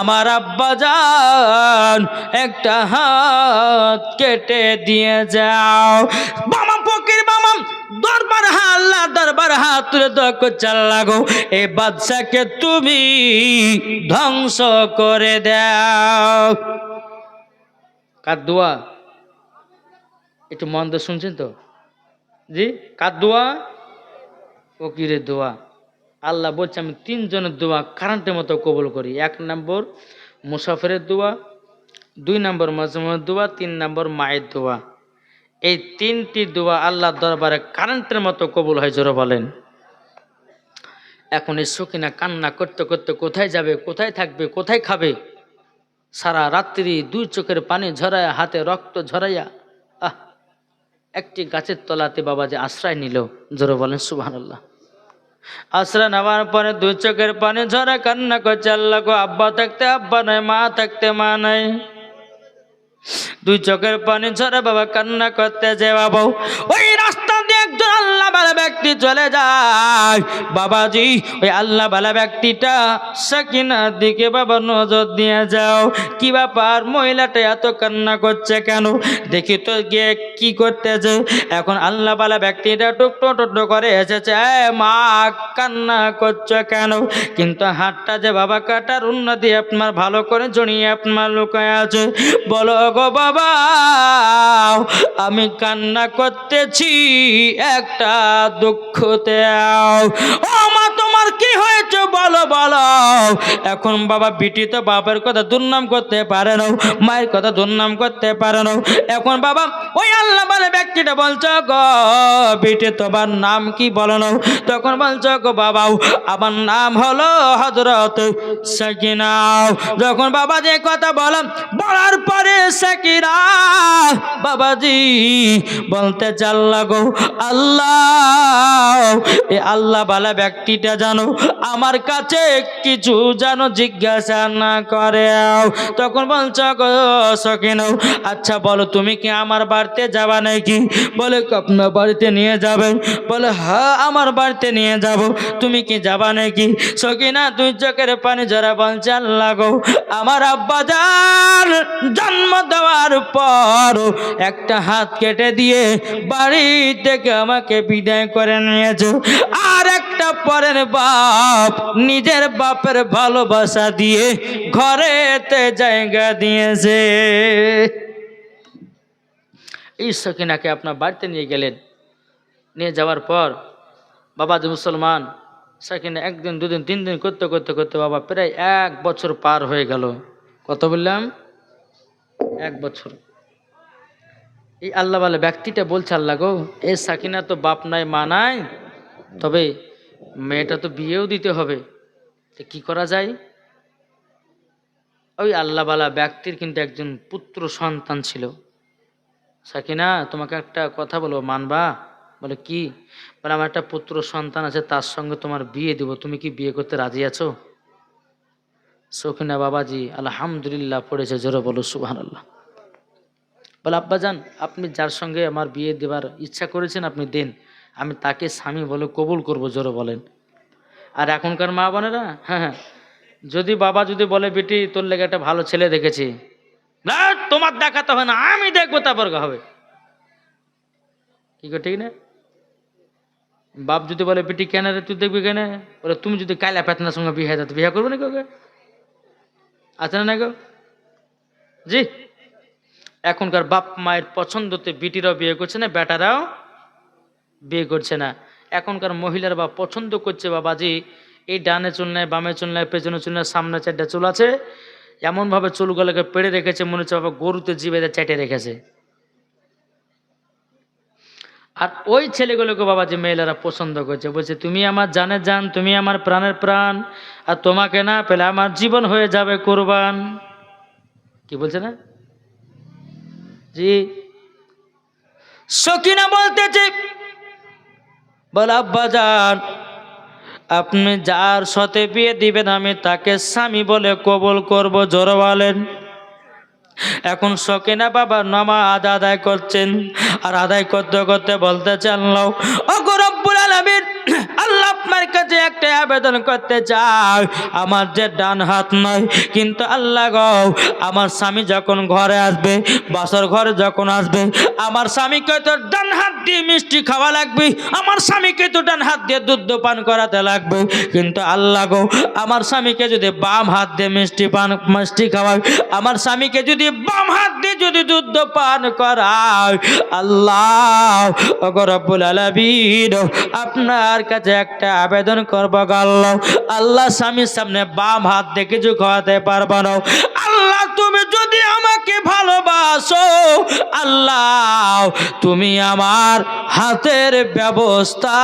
আমার আব্বা জান একটা হাত কেটে দিয়ে যাও। বাবা ফকির বাবা দরবার আল্লাহ দরবার হাত তুলে দোয়া করছে, আল্লাহ গো এই বাদশাকে তুমি ধ্বংস করে দাও। কার দোয়া? একটু মন দিয়ে শুনছেন তো জি? কার দোয়া? ফকিরের দোয়া। আল্লাহ বলছে আমি তিনজনের দোয়া কারেন্টের মতো কবুল করি। 1 নম্বর মুসাফিরের দোয়া, 2 নম্বর মাজলুমের দোয়া, 3 নম্বর মায়ের দোয়া। এই 3টি দোয়া আল্লাহর দরবারে কারেন্টের মতো কবুল হয়, জোরে বলেন। এখন এই সকিনা কান্না করতে করতে কোথায় যাবে, কোথায় থাকবে, কোথায় খাবে, সারা রাত্রি 2 চোখের পানি ঝরাইয়া, হাতে রক্ত ঝরাইয়া একটি গাছের তলাতে বাবা যে আশ্রয় নিল, জোরে বলেন সুবহানাল্লাহ। আশ্রয় নেওয়ার পরে 2 চোখের পানি ঝরা কান্না করছে, আল্লাহ গো আব্বা থাকতে আব্বা নাই, মা থাকতে মা নাই। 2 চোখের পানি ঝরা বাবা কান্না করতে যে বাবা, ওই রাস্তা দিয়ে একজন আল্লাহ বালা ব্যক্তি চলে যায়। বাবাজি ওই আল্লাহ বালা ব্যক্তিটা সকিনার দিকে বাবা নজর দিয়ে যাও, কি ব্যাপার মহিলাটা এত কান্না করছে কেন, দেখি তো গিয়ে কি করতেছে। এখন আল্লাহ বালা ব্যক্তিটা টুকটো টুকটো করে এসেছে, মা কান্না করছো কেন? কিন্তু হাতটা যে বাবা কাটার উন্নতি আপনার ভালো করে জড়িয়ে আপনার লুকায় আছে। বলো গো বাবা, আমি কান্না করতেছি একটা দুঃখতে। ও মা তোমার কি হয়েছে বলো বলো। এখন বাবা বিটি তো বাপের কথা দুর্নাম করতে পারে না, মায়ের কথা দুর্নাম করতে পারে না। এখন বাবা ওই আল্লাহ বলে ব্যক্তিটা বলছ গো বিটি তোমার নাম কি বলো না। তখন বলছ গো বাবা আমার নাম হলো হযরত সকিনা। যখন বাবা যে কথা বলার পরে সকিনা বাবাজি বলতে চাল্লা গো আল্লাহ, এ আল্লাহ বালা ব্যক্তিটা জানো আমার কাছে কিছু জানো জিজ্ঞাসা না করে। তখন বলছ গো সকিনা, আচ্ছা বলো তুমি কি আমার বাড়িতে যাবা নাকি? বলে আপনার বাড়িতে নিয়ে যাবেন? বলে হ্যাঁ আমার বাড়িতে নিয়ে যাব। তুমি কি যাবা নাকি? সকিনা 2 চোখের পানি ঝরা বলছে, আল্লাহ গো আমার আব্বা জান জন্ম দেওয়ার পর একটা হাত কেটে দিয়ে বাড়ি থেকে আমাকে বিদায় করে নিয়েছে, আর একটা পরের বাপ নিজের বাপের ভালোবাসা দিয়ে ঘরেতে জায়গা দিয়েছে। এই সকিনাকে আপনার বাড়িতে নিয়ে গেলেন, নিয়ে যাওয়ার পর বাবা যে মুসলমান, সকিনা 1 দিন 2 দিন 3 দিন করতে করতে করতে বাবা প্রায় 1 বছর পার হয়ে গেল। কত বললাম? 1 বছর। এই আল্লাহ বলে ব্যক্তিটা বলছে, আল্লাহ গো এই সকিনা তো বাপ নাই মা নাই, তবে মেয়েটা তো বিয়েও দিতে হবে, তো কি করা যায়? ওই আল্লাহ বালা ব্যক্তির কিন্তু একজন পুত্র সন্তান ছিল। সকিনা তোমাকে একটা কথা বলবো, মানবা? বলে কি? বলে আমার একটা পুত্র সন্তান আছে, তার সঙ্গে তোমার বিয়ে দেব, তুমি কি বিয়ে করতে রাজি আছো? সকিনা বাবাজি আলহামদুলিল্লাহ পড়েছে, জোরে বলো সুবহানাল্লাহ। বলে আব্বাজান আপনি যার সঙ্গে আমার বিয়ে দেবার ইচ্ছা করেছেন আপনি দেন, আমি তাকে স্বামী বলে কবুল করব, জোরে বলেন। আর এখনকার মা বোনেরা, হ্যাঁ যদি বাবা যদি বলে বেটি তোর লেগে একটা ভালো ছেলে দেখেছি, না তোমার দেখাতে হবে না, আমি দেখবো তারপর হবে, কি করে ঠিক না? বাপ যদি বলে বেটি কেন রে তুই দেখবি কেন? বলে তুমি যদি কায়লা পেতনার সঙ্গে বিয়ে হয় তো বিয়ে করবো না? কাউকে আছে না গো? জি, এখনকার বাপ মায়ের পছন্দতে বিটিরাও বিয়ে করছে না, বেটারাও বিয়ে করছে না। এখনকার মহিলার বা পছন্দ করছে বাবাজি এই ডানে চুল নেয়, বামে চুল নেয়, পেছনে চুল নেয়, সামনে চারটা চুল আছে, এমনভাবে চুলগুলোকে পেড়ে রেখেছে মনে হচ্ছে বাবা গরুতে জিভে চেটে রেখেছে। আর ওই ছেলেগুলোকে বাবাজি মেয়েরা পছন্দ করছে, বলছে তুমি আমার জানের জান, তুমি আমার প্রাণের প্রাণ, আর তোমাকে না পেলে আমার জীবন হয়ে যাবে কুরবান। কি বলছে না? জি, সকিনা বলতেছে, বল আব্বাজান আপনি যার সাথে বিয়ে দিবেন আমি তাকে স্বামী বলে কবুল করব। জোরে বলেন। এখন সকিনা বাবা নামাজ আদায় করছেন, আর আদায় করতে করতে বলতেছে আল্লাহ ওগো রব্বুল আলামিন, আল্লাহ আপনার কাছে একটা আবেদন করতে চাই। আমার যে ডান হাত নয়, কিন্তু আল্লাহ গো আমার স্বামী যখন ঘরে আসবে, বাসর ঘরে যখন আসবে, আমার স্বামীকে তো ডান হাত দিয়ে মিষ্টি খাওয়া লাগবে, আমার স্বামীকে তো ডান হাত দিয়ে দুধ পান করাতে লাগবে। কিন্তু আল্লাহ গো আমার স্বামীকে যদি বাম হাত দিয়ে মিষ্টি খাওয়ায়, আমার স্বামীকে যদি বাম হাত দিয়ে যদি দুধ পান করায়, আল্লাহ ওগো রব্বুল আলামিন আপনার কাছে একটা আবেদন করব আল্লাহ, আল্লাহ স্বামীর সামনে বাম হাত দিয়ে কিছু খাওয়াতে পারবো না। আল্লাহ তুমি যদি আমাকে ভালোবাসো, আল্লাহ তুমি আমার হাতের ব্যবস্থা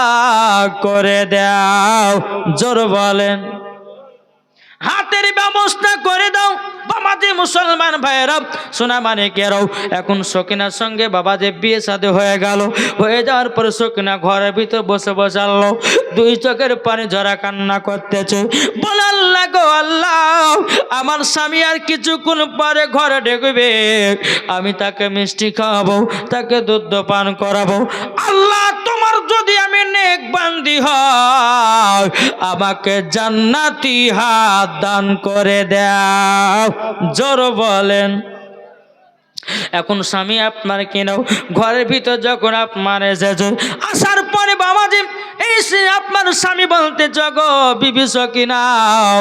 করে দাও। জোর বলেন। হাতের ব্যবস্থা করে দাও। বাবাজি মুসলমান ভাইয়েরা, সোনা মানিকেরাও, এখন সকিনার সঙ্গে বাবাজি বিয়ে শাদী হয়ে গেল। হয়ে যাওয়ার পরে সকিনা ঘরের ভিতর বসে বসে আল্লাহ দুই চোখের পানি ঝরা কান্না করতেছে। বল আল্লাহ গো আল্লাহ, আমার স্বামী আর কিছুক্ষণ পরে ঘরে ঢুকবে, আমি তাকে মিষ্টি খাওয়াবো, তাকে দুধ পান করাবো। আল্লাহ তোমার যদি আমি নেক বান্দি হয়, আমাকে জান্নাতি হাত দান করে দাও। জোর বলেন। এখন স্বামী আপনার কিনাও ঘরের ভিতর যখন আপনার এসেছে, আসার পরে বাবাজি এসে আপনার স্বামী বলতে গো বিবি সকিনাও,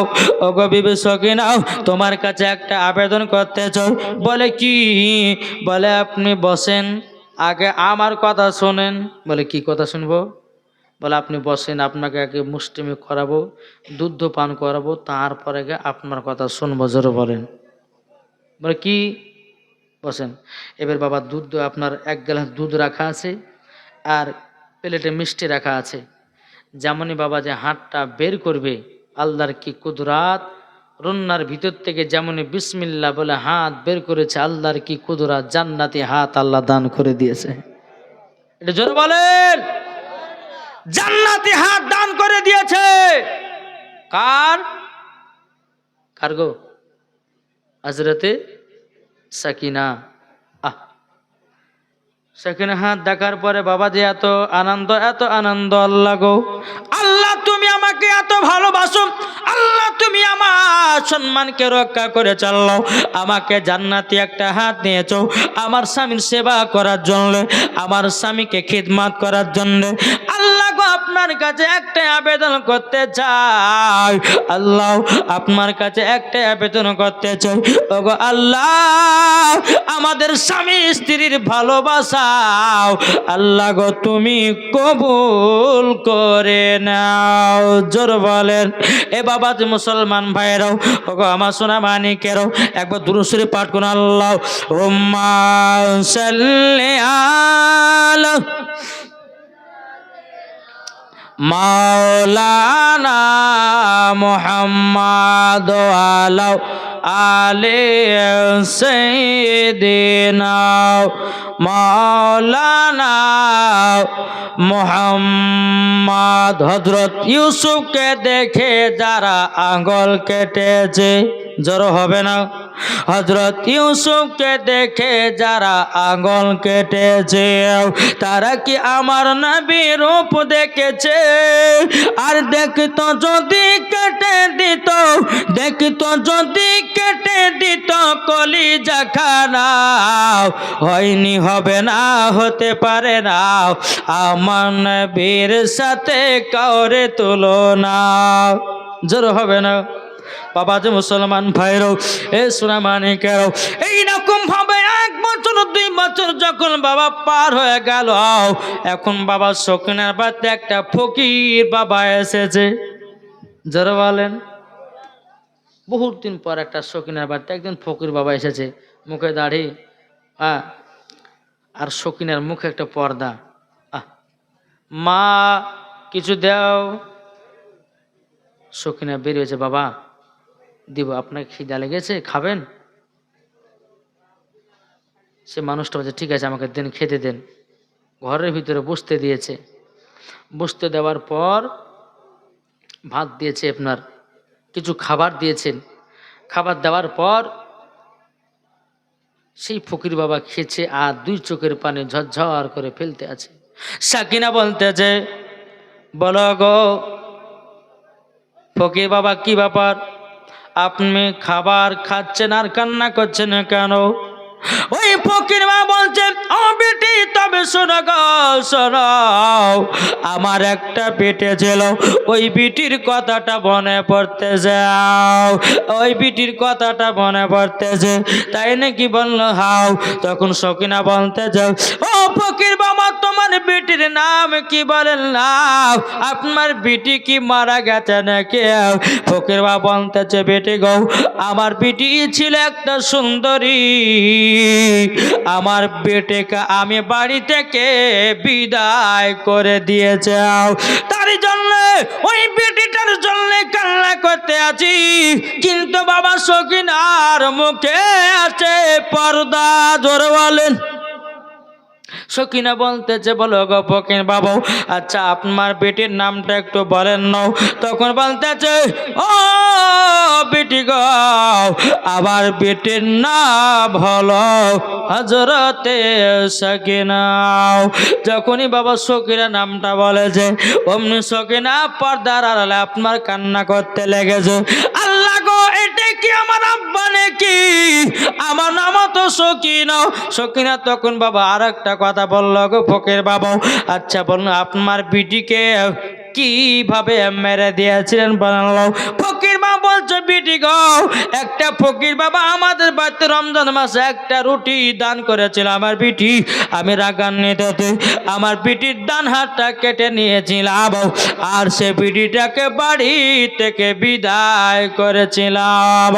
ও গো বিবি সকিনাও, তোমার কাছে একটা আবেদন করতে চাই। বলে কি? বলে আপনি বসেন, আগে আমার কথা শোনেন। বলে কি কথা শুনবো? বলে আপনি বসেন, আপনাকে আগে মুষ্টিমি করাবো, দুধ পান করাবো, তারপরে আপনার কথা শুনবো। জোরে বলেন। বলে কি? বসেন। এবার বাবা দুধ, আপনার এক গ্লাস দুধ রাখা আছে আর প্লেটে মিষ্টি রাখা আছে। যেমনই বাবা যে হাতটা বের করবে, আল্লাহর কি কুদরাত, রন্নার ভিতর থেকে যেমনই বিসমিল্লাহ বলে হাত বের করেছে, আল্লাহর কি কুদরাত, জান্নাতি হাত আল্লাহ দান করে দিয়েছে। এটা জোরে বলেন। জান্নাতি হাত দান করে দিয়েছে। কার? কার গো? হযরতে সাকিনা। সেখানে হাত দেখার পরে বাবা যে এত আনন্দ, এত আনন্দ। আল্লাহ গো আল্লাহ তুমি আমাকে এত ভালোবাসো, আল্লাহ তুমি আমার সম্মানকে রক্ষা করে চাল্লাও, আমাকে জান্নাতি একটা হাত নিয়েছো আমার স্বামীর সেবা করার জন্য, আমার স্বামীকে খিদমত করার জন্য। আল্লাহ গো আপনার কাছে একটা আবেদন করতে চাই, আল্লাহ আপনার কাছে একটা আবেদন করতে চাই। ওগো আল্লাহ আমাদের স্বামী স্ত্রীর ভালোবাসা আল্লাহ গো তুমি কবুল করে নাও। জোর বলেন। এ বাবা যে মুসলমান ভাইরাও, ওগো আমার সোনা মানিকেরাও, একবার দুরূদ শরীফ পাঠ করুন। আল্লাহুম্মা সাল্লি আলা মাওলানা মুহাম্মাদ আলা আলে সাইয়্যিদিনা মাওলানা মুহাম্মদ। হযরত ইউসুফকে দেখে যারা আঙ্গুল কেটেছে, জড়ো হবে না? হযরত ইউসুফকে দেখে যারা আঙ্গুল কেটেছে, তারা কি আমার নবীর রূপ দেখেছে? আর দেখতো যদি কেটে দিত, দেখতো যদি কেটে দিত কলিজা খানা, হয়নি, হবে না, হতে পারে না আমার নবীর সাথে কাউরে তুলনা। জোর হবে না? বাবা যে মুসলমান ভাইরাও, এ সোনা মানিকেরাও, এইরকম ভাবে 1 বছর 2 বছর যখন বাবা পার হয়ে গেল, এখন বাবা সকিনার বাড়িতে একটা ফকির বাবা এসেছে। যারা বলেন, বহুত দিন পর একটা সকিনার বাড়িতে একদিন ফকির বাবা এসেছে, মুখে দাড়ি, আর সকিনার মুখে একটা পর্দা। মা কিছু দাও। সকিনা বেরিয়েছে, বাবা দিব, আপনাকে খিদা লেগেছে, খাবেন? সে মানুষটা বলছে ঠিক আছে, আমাকে দেন, খেতে দেন। ঘরের ভিতরে বসতে দিয়েছে। বসতে দেওয়ার পর ভাত দিয়েছে, আপনার কিছু খাবার দিয়েছেন। খাবার দেওয়ার পর সেই ফকির বাবা খেয়েছে, আর 2 চোখের পানি ঝরঝর করে ফেলতে আছে। সাকিনা বলতেছে, বলো গো ফকির বাবা, কি ব্যাপার? আপনি খাবার খাচ্ছেন আর কান্না করছেন কেন? ওই ফকির মা বলছেন, ও বেটি, তবে শোনো গো, শোনো, আমার একটা বেটে ছিল, ওই বিটির কথাটা মনে পড়তে যাও, ওই বিটির কথাটা মনে পড়তেছে। তাই নাকি? বললো হাও। তখন সকিনা বলতে যাও, ও ফকির বাবা, তোমার বিটির নাম কি বলেন না? আপনার বিটি কি মারা গেছে নাকি? ফকির বাবা বলতেছে, বেটি গো, আমার বিটি ছিল একটা সুন্দরী, আমার বেটেকে আমি বাড়ি থেকে বিদায় করে দিয়েছে, তার জন্য ওই বেটিটার জন্য কান্না করতে আছি। কিন্তু বাবা সকিনার মুখে আছে পর্দা। জোরে বলেন। সকিনা বলতেছে, বলো গো ফকির বাবু, আচ্ছা আপনার বেটির নামটা একটু বলেন না। তখন বলতেছে, ও বেটি গো, আবার বেটির নাম হলো হযরতে সকিনা। যখনই বাবা সকিনা নামটা বলেছে, অমনি সকিনা পর্দার আড়ালে আপনার কান্না করতে লেগেছে। আল্লাহ গো, এটা কি আমার আব্বা নাকি? আমার নাম তো সকিনা। সকিনা তখন বাবা আর একটা কথা বললো, গো ফকির বাবা, আচ্ছা বলুন আপনার বিটিকে কিভাবে মেরে দিয়েছিলেন বললো। ফকির মা বলছে, বিটি গো, একটা ফকির বাবা আমাদের বাড়িতে রমজান মাসে একটা রুটি দান করেছিল আমার বিটি। আমি রাগান্বিত হতে আমার বিটির ডান হাতটা কেটে নিয়েছিলাম, আর সে বিটিটাকে বাড়ি থেকে বিদায় করেছিলাম।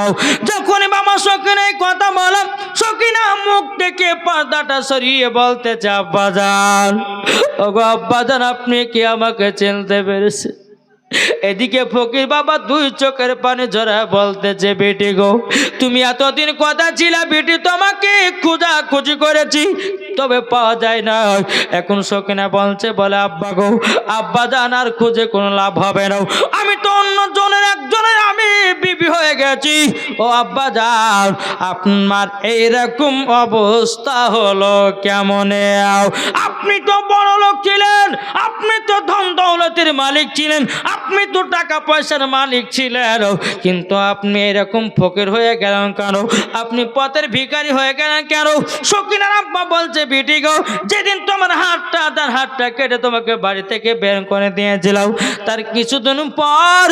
যখনই বাবা সকিনা এই কথা বললাম, সকিনা মুখ থেকে পর্দাটা সরিয়ে বলতেছে, আব্বাজান, ওগো আব্বাজান, আপনি কি আমাকে চিনতে পেরেছেন? এদিকে ফকির বাবা 2 চোখের পানি ঝরা বলতেছে, বেটি গো, তুমি এতদিন কথা ছিল, বেটি তোমাকে খোঁজাখুঁজি করেছি, তবে পাওয়া যায় না। এখন সকিনা বলছে, বলে আব্বা গো, আব্বা জান, আর খুঁজে কোনো লাভ হবে না, আমি তো অন্য জনের একজনের আমি বিবি হয়ে গেছি। ও আব্বা জান, আপনার এইরকম অবস্থা হলো কেমনে? আপনি তো বড় লোক ছিলেন, আপনি তো ধন দৌলতের মালিক ছিলেন, আপনি তো টাকা পয়সার মালিক ছিলেন, কিন্তু আপনি এরকম ফকির হয়ে গেলেন কেন? আপনি পথের ভিখারি হয়ে গেলেন কেন? সকিনার আব্বা বলছে, বেটি গো, যেদিন তোমার হাতটা কেটে তোমাকে বাড়ি থেকে বের করে দিয়েছিলাম, তার কিছুদিন পর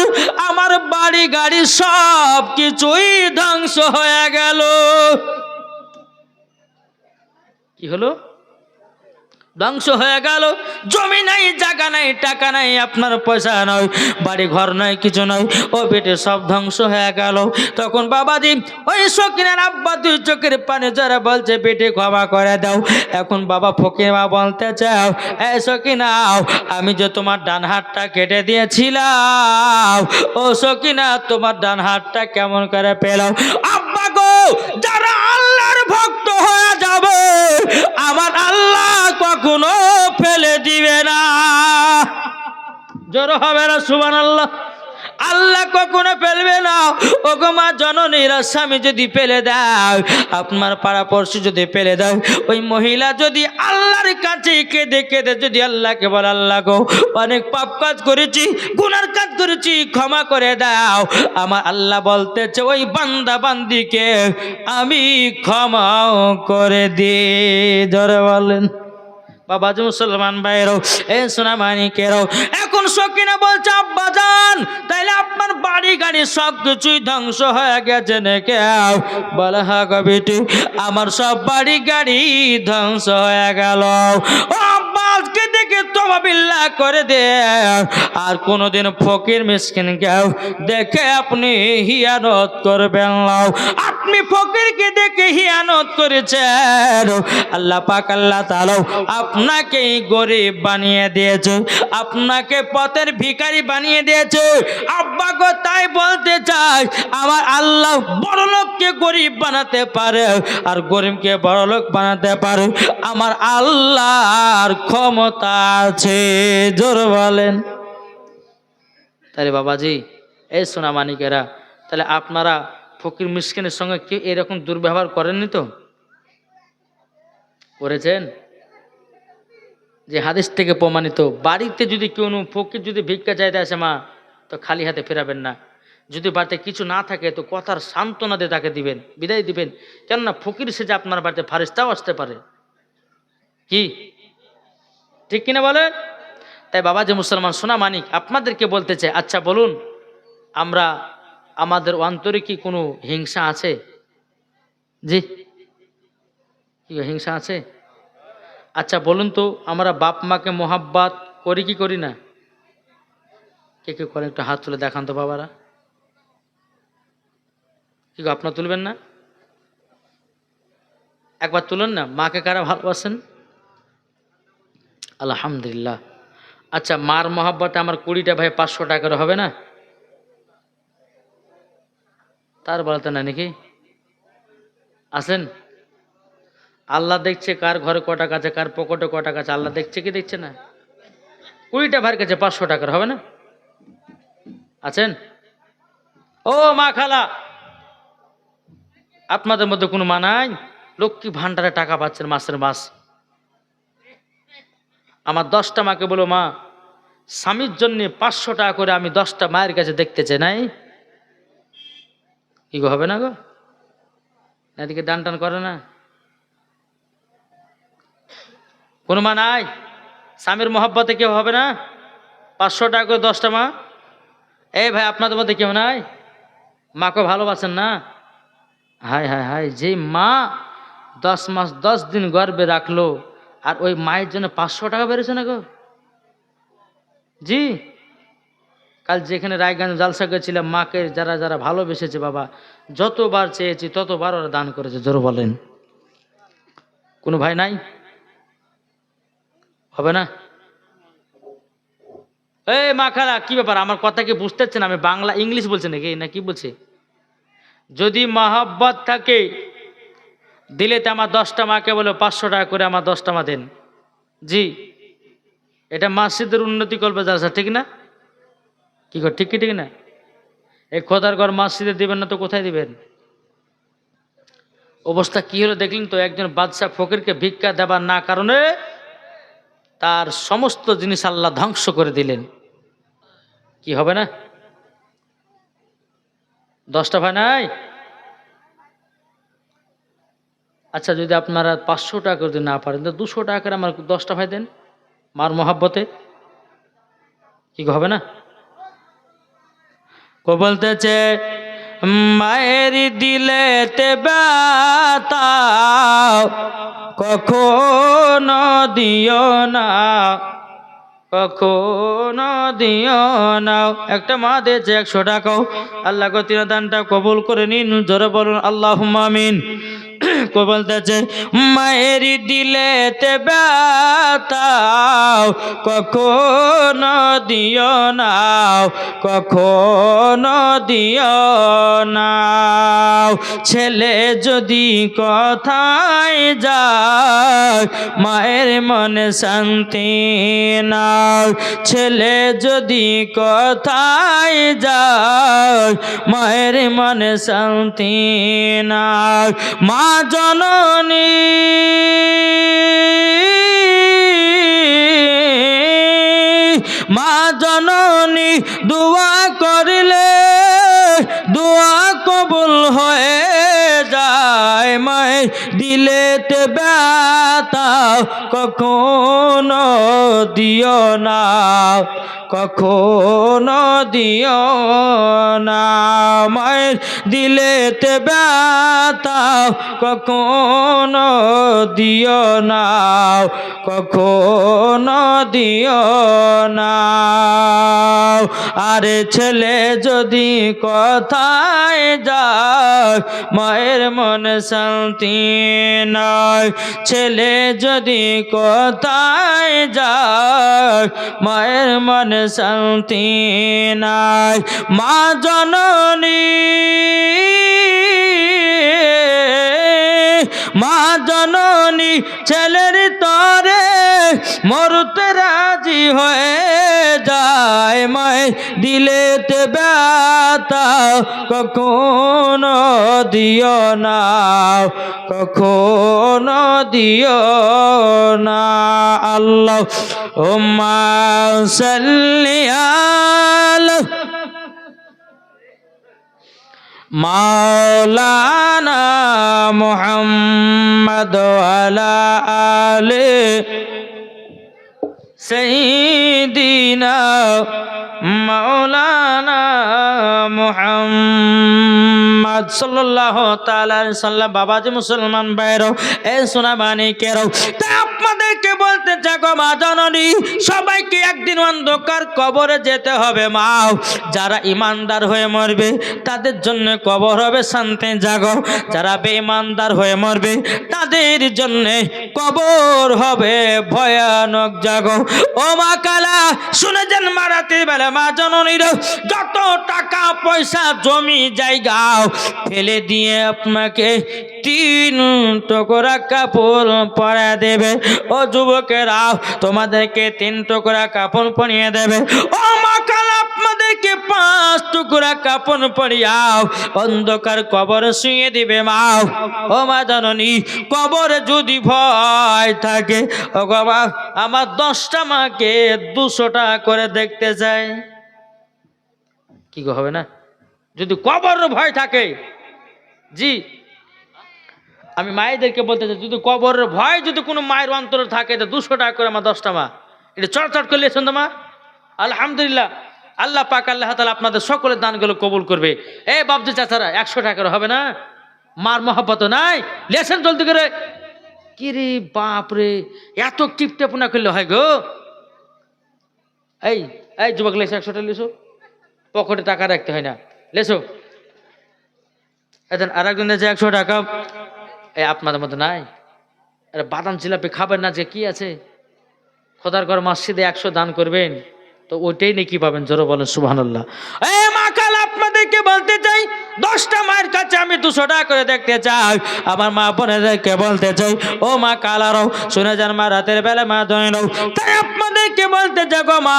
আমার বাড়ি গাড়ি সব কিছুই ধ্বংস হয়ে গেল। কি হলো? ধ্বংস হয়ে গেল। জমি নাই, জায়গা নাই, টাকা নাই, আপনার পয়সা নয়, বাড়ি ঘর নয়, কিছু নয়, ও বেটে সব ধ্বংস হয়ে গেল। তখন বাবাজি ওই সকিনার আব্বা 2 চোখের পানি যারা বলছে, বেটে ক্ষমা করে দাও। এখন বাবা ফকির মা বলতে চাও, এই সকিনা, আমি যে তোমার ডান হাতটা কেটে দিয়েছিলাম, ও সকিনা, তোমার ডান হাতটা কেমন করে পেলাম? আব্বা গো, যারা আল্লাহর ভক্ত হয়ে যাবে, আমার আল্লাহ কখনো ফেলে দিবে না। জোর হবে না সুবহানাল্লাহ। আল্লাহ কখনো ফেলবে না। ওগো মা জননীরা, স্বামী যদি ফেলে দাও, আপনার পাড়াপড়শি যদি ফেলে দাও, ওই মহিলা যদি আল্লাহর কাছে কেঁদে কেঁদে যদি আল্লাহকে বলে, আল্লাহ গো, অনেক পাপ কাজ করেছি, গুনার কাজ করেছি, ক্ষমা করে দাও, আমার আল্লাহ বলতেছে, ওই বান্দা বান্দিকে আমি ক্ষমা করে দিই। জোরে বলেন। বাবাজি মুসলমান ভাইরাও, এ সোনা মানিকেরাও, এখন সকিনা বলছে আব্বাজান তাইলে আপনার বাড়ি গাড়ি সব কিছুই ধ্বংস হয়ে গেছে নাকি? বলে হ্যাঁ গো বেটি, আমার সব বাড়ি গাড়ি ধ্বংস হয়ে গেল। ও আব্বা, আজকে দেখে তওবা করে দে, আর কোনোদিন ফকির মিসকিন কেউ দেখে আপনি হিয়ানত করবেন না। আপনি ফকিরকে দেখে হিয়ানত করেছেন, আল্লাহ পাক আল্লাহ তাআলা আপনাকে গরিব বানিয়ে দিয়েছে, আপনাকে পথের ভিখারি বানিয়ে দিয়েছে। আব্বা গো, তাই বলতে চাই আমার আল্লাহ বড়লোককে গরিব বানাতে পারে আর গরিবকে বড়লোক বানাতে পারে। আমার আল্লাহর ক্ষমতা আছে, জোর বলেন। তাহলে বাবাজি, এই সোনা মানিকেরা, তাহলে আপনারা ফকির মিসকিনের সঙ্গে কি এরকম দুর্ব্যবহার করেননি তো? করেছেন? যে হাদিস থেকে প্রমাণিত, বাড়িতে যদি কোনো ফকির যদি ভিক্ষা চাইতে আসে মা, তো খালি হাতে ফেরাবেন না। যদি বাড়িতে কিছু না থাকে তো কথার সান্ত্বনা দিয়ে তাকে দিবেন, বিদায় দিবেন। কেননা ফকির সে যে আপনার বাড়িতে ফারিস্তাও আসতে পারে, কি ঠিক কিনা বলেন? তাই বাবা যে মুসলমান সোনা মানিক, আপনাদেরকে বলতে চাই, আচ্ছা বলুন, আমরা আমাদের অন্তরে কি কোনো হিংসা আছে? জি, কি হিংসা আছে? আচ্ছা বলুন তো, আমরা বাপ মাকে মোহাব্বত করি কি করি না? কে কে করেন একটু হাত তুলে দেখান তো বাবারা। কি গো, আপনারা তুলবেন না? একবার তুলেন না। মাকে কারা ভালোবাসেন? আলহামদুলিল্লাহ। আচ্ছা, মার মোহাব্বতে আমার 20টা ভাই 500 টাকার হবে না? তার বলতে না নাকি আছেন? আল্লাহ দেখছে কার ঘরে ক টাকা আছে, কার পকেটে ক টাকা আছে, আল্লাহ দেখছে কি দেখছে না? 20টা ভাইয়ের কাছে 500 টাকার হবে না? আছেন? ও মা খালা, আপনাদের মধ্যে কোনো মা নাই? লক্ষ্মী ভান্ডারে টাকা পাচ্ছেন মাসের মাস। আমার 10টা মাকে বলো, মা স্বামীর জন্য 500 টাকা করে আমি 10টা মায়ের কাছে দেখতে চাই, নাই? কি গো, হবে না গো? এদিকে দান টান করে না? কোনো মা নাই? স্বামীর মহব্বতে কেউ হবে না? 500 টাকা করে 10টা মা। এই ভাই, আপনাদের মধ্যে কেউ নাই? মাকে ভালোবাসেন না? হায় হায় হায়, যে মা 10 মাস 10 দিন গর্ভে রাখলো, আর ওই মায়ের জন্য 500 টাকা বেড়েছে না গো? জি, কাল যেখানে রায়গঞ্জ জালসা গেছিলাম, মাকে যারা যারা ভালোবেসেছে বাবা, যতবার চেয়েছি ততবার ওরা দান করেছে, জোর বলেন। কোনো ভাই নাই? হবে না? এই মা খালা, কি ব্যাপার, আমার কথা কি বুঝতে পারছেন? আমি বাংলা ইংলিশ বলছি নাকি, না কি বলছি? যদি মহাব্বত থাকে দিলে তো আমার 10টা মাকে বলে 500 টাকা করে আমার 10টা মা দেন। জি, এটা মসজিদের উন্নতি করবে জালসা, ঠিক না? কি কর, ঠিক কি ঠিক না? এই খোদার ঘর মসজিদে দিবেন না তো কোথায় দিবেন? অবস্থা কি হলো দেখলেন তো? একজন বাদশা ফকিরকে ভিক্ষা দেবার না কারণে তার সমস্ত জিনিস আল্লাহ ধ্বংস করে দিলেন। কি হবে না? 10টা ভাই নাই? আচ্ছা, যদি আপনারা 500 টাকা যদি না পারেন তো 200 টাকা করে আমার 10টা ভাই দেন মার মহাব্বতে। কি হবে না? কো বলতেছে, মায়ের দিলেতে ব্যথা কখনো দিও না, কখনো দিও না। একটা মা দিয়েছে 100 টাকাও, আল্লাহ গো তিন দানটা কবুল করে নিন, জোরে বলুন আল্লাহুম্মা আমিন। কো বলতেছে, মায়ের দিলেতে ব্যথা কখনো দিও না, কখনো দিও না। ছেলে যদি কথায় যায় মায়ের মনে শান্তি নাও, ছেলে যদি কথায় যায় মায়ের মনে শান্তি নাও। মা জননী মা জননী দোয়া করিলে দোয়া কবুল হয়ে যায়। মায়ের দিলেতে ব্যথা কখনো দিও না, কখনো দিও না। মায়ের দিলেতে ব্যথা কখনো দিও না, কখনো দিও না। আরে ছেলে যদি কোথায় যায় মায়ের মনে শান্তি নয়, ছেলে যদি কোথায় যায় মায়ের মনে শান্তি নাই। মা জননী মা জননী ছেলের তরে মরতে রাজি হয়ে যায়। মায়ের দিলেতে ব্যথা কখনো দিও না, কখনো দিও না। আল্লাহুম্মা সাল্লি আলা মাওলানা মুহাম্মদ ওয়ালা আলে সাইয়্যিদিনা মাওলানা মুহাম্মদ সাল্লাল্লাহু তাআলা আলাইহি সাল্লাম। বাবাজি মুসলমান ভাইরা, এই সোনা মানিকেরা, তাই আপনাদেরকে বলতে চাই গো মা জননী, সবাইকে একদিন অন্ধকার কবরে যেতে হবে মা। যারা ইমানদার হয়ে মরবে তাদের জন্য কবর হবে শান্তি জাগো, যারা বেঈমানদার হয়ে মরবে তাদের জন্য কবর হবে ভয়ানক জাগো। ও মা কালা শুনে যান, মারাতে বেলা মা জননীর যত টাকা পয়সা জমি জায়গা ফেলে দিয়ে আপনাকে 3 টুকরা কাপড় পরা দেবে। ও যুবকেরা, তোমাদেরকে 3 টুকরা কাপড় পরিয়ে দেবে। ও মা কালা আপনাদেরকে 5 টুকরা কাপড় পরিয়াও অন্ধকার কবরে শুয়ে দিবে মা। ও মা জননী, কবরে যদি ভয় থাকে, ও বাবা আমার 10টা মাকে 200 টাকা করে দেখতে চাই। কি গো, হবে না? যদি কবর ভয় থাকে, জি আমি মায়েদেরকে বলতে চাই, যদি কবর ভয় যদি কোনো মায়ের অন্তরে থাকে, তো 200 টাকা করে আমার 10টা মা এটা চটচট করে লেছেন তো মা। আলহামদুলিল্লাহ, আল্লাহ পাক আল্লাহ তাআলা আপনাদের সকলের দানগুলো কবুল করবে। এই বাবজি চাচারা 100 টাকা করে হবে না? মার মহব্বত নাই, লেছেন জলদি করে। কি রে বাপ রে, এত টিপটেপনা করলে হয় গো? এই এই যুবক, লেছো 100 টাকা লেছো, পকেটে টাকা রাখতে হয় না, লেছো। এখন আর একজন আছে 100 টাকা, এই আপনাদের মধ্যে নাই? আরে বাদাম জিলাপি খাবেন না যে কি আছে? খোদার ঘর মসজিদে 100 দান করবেন তো ওইটাই নাকি পাবেন। জোরে বলেন সুবহানাল্লাহ। এই মা কাল আপনাদেরকে বলতে চাই, 10টা মায়ের কাছে আমি 200 টাকা করে দেখতে চাই। আমার মা বোনেদেরকে বলতে চাই, ও মা কালারও শুনে যান, মা রাতের বেলা মা জয়নাও, তাই আপনাদেরকে বলতে চাই গো মা,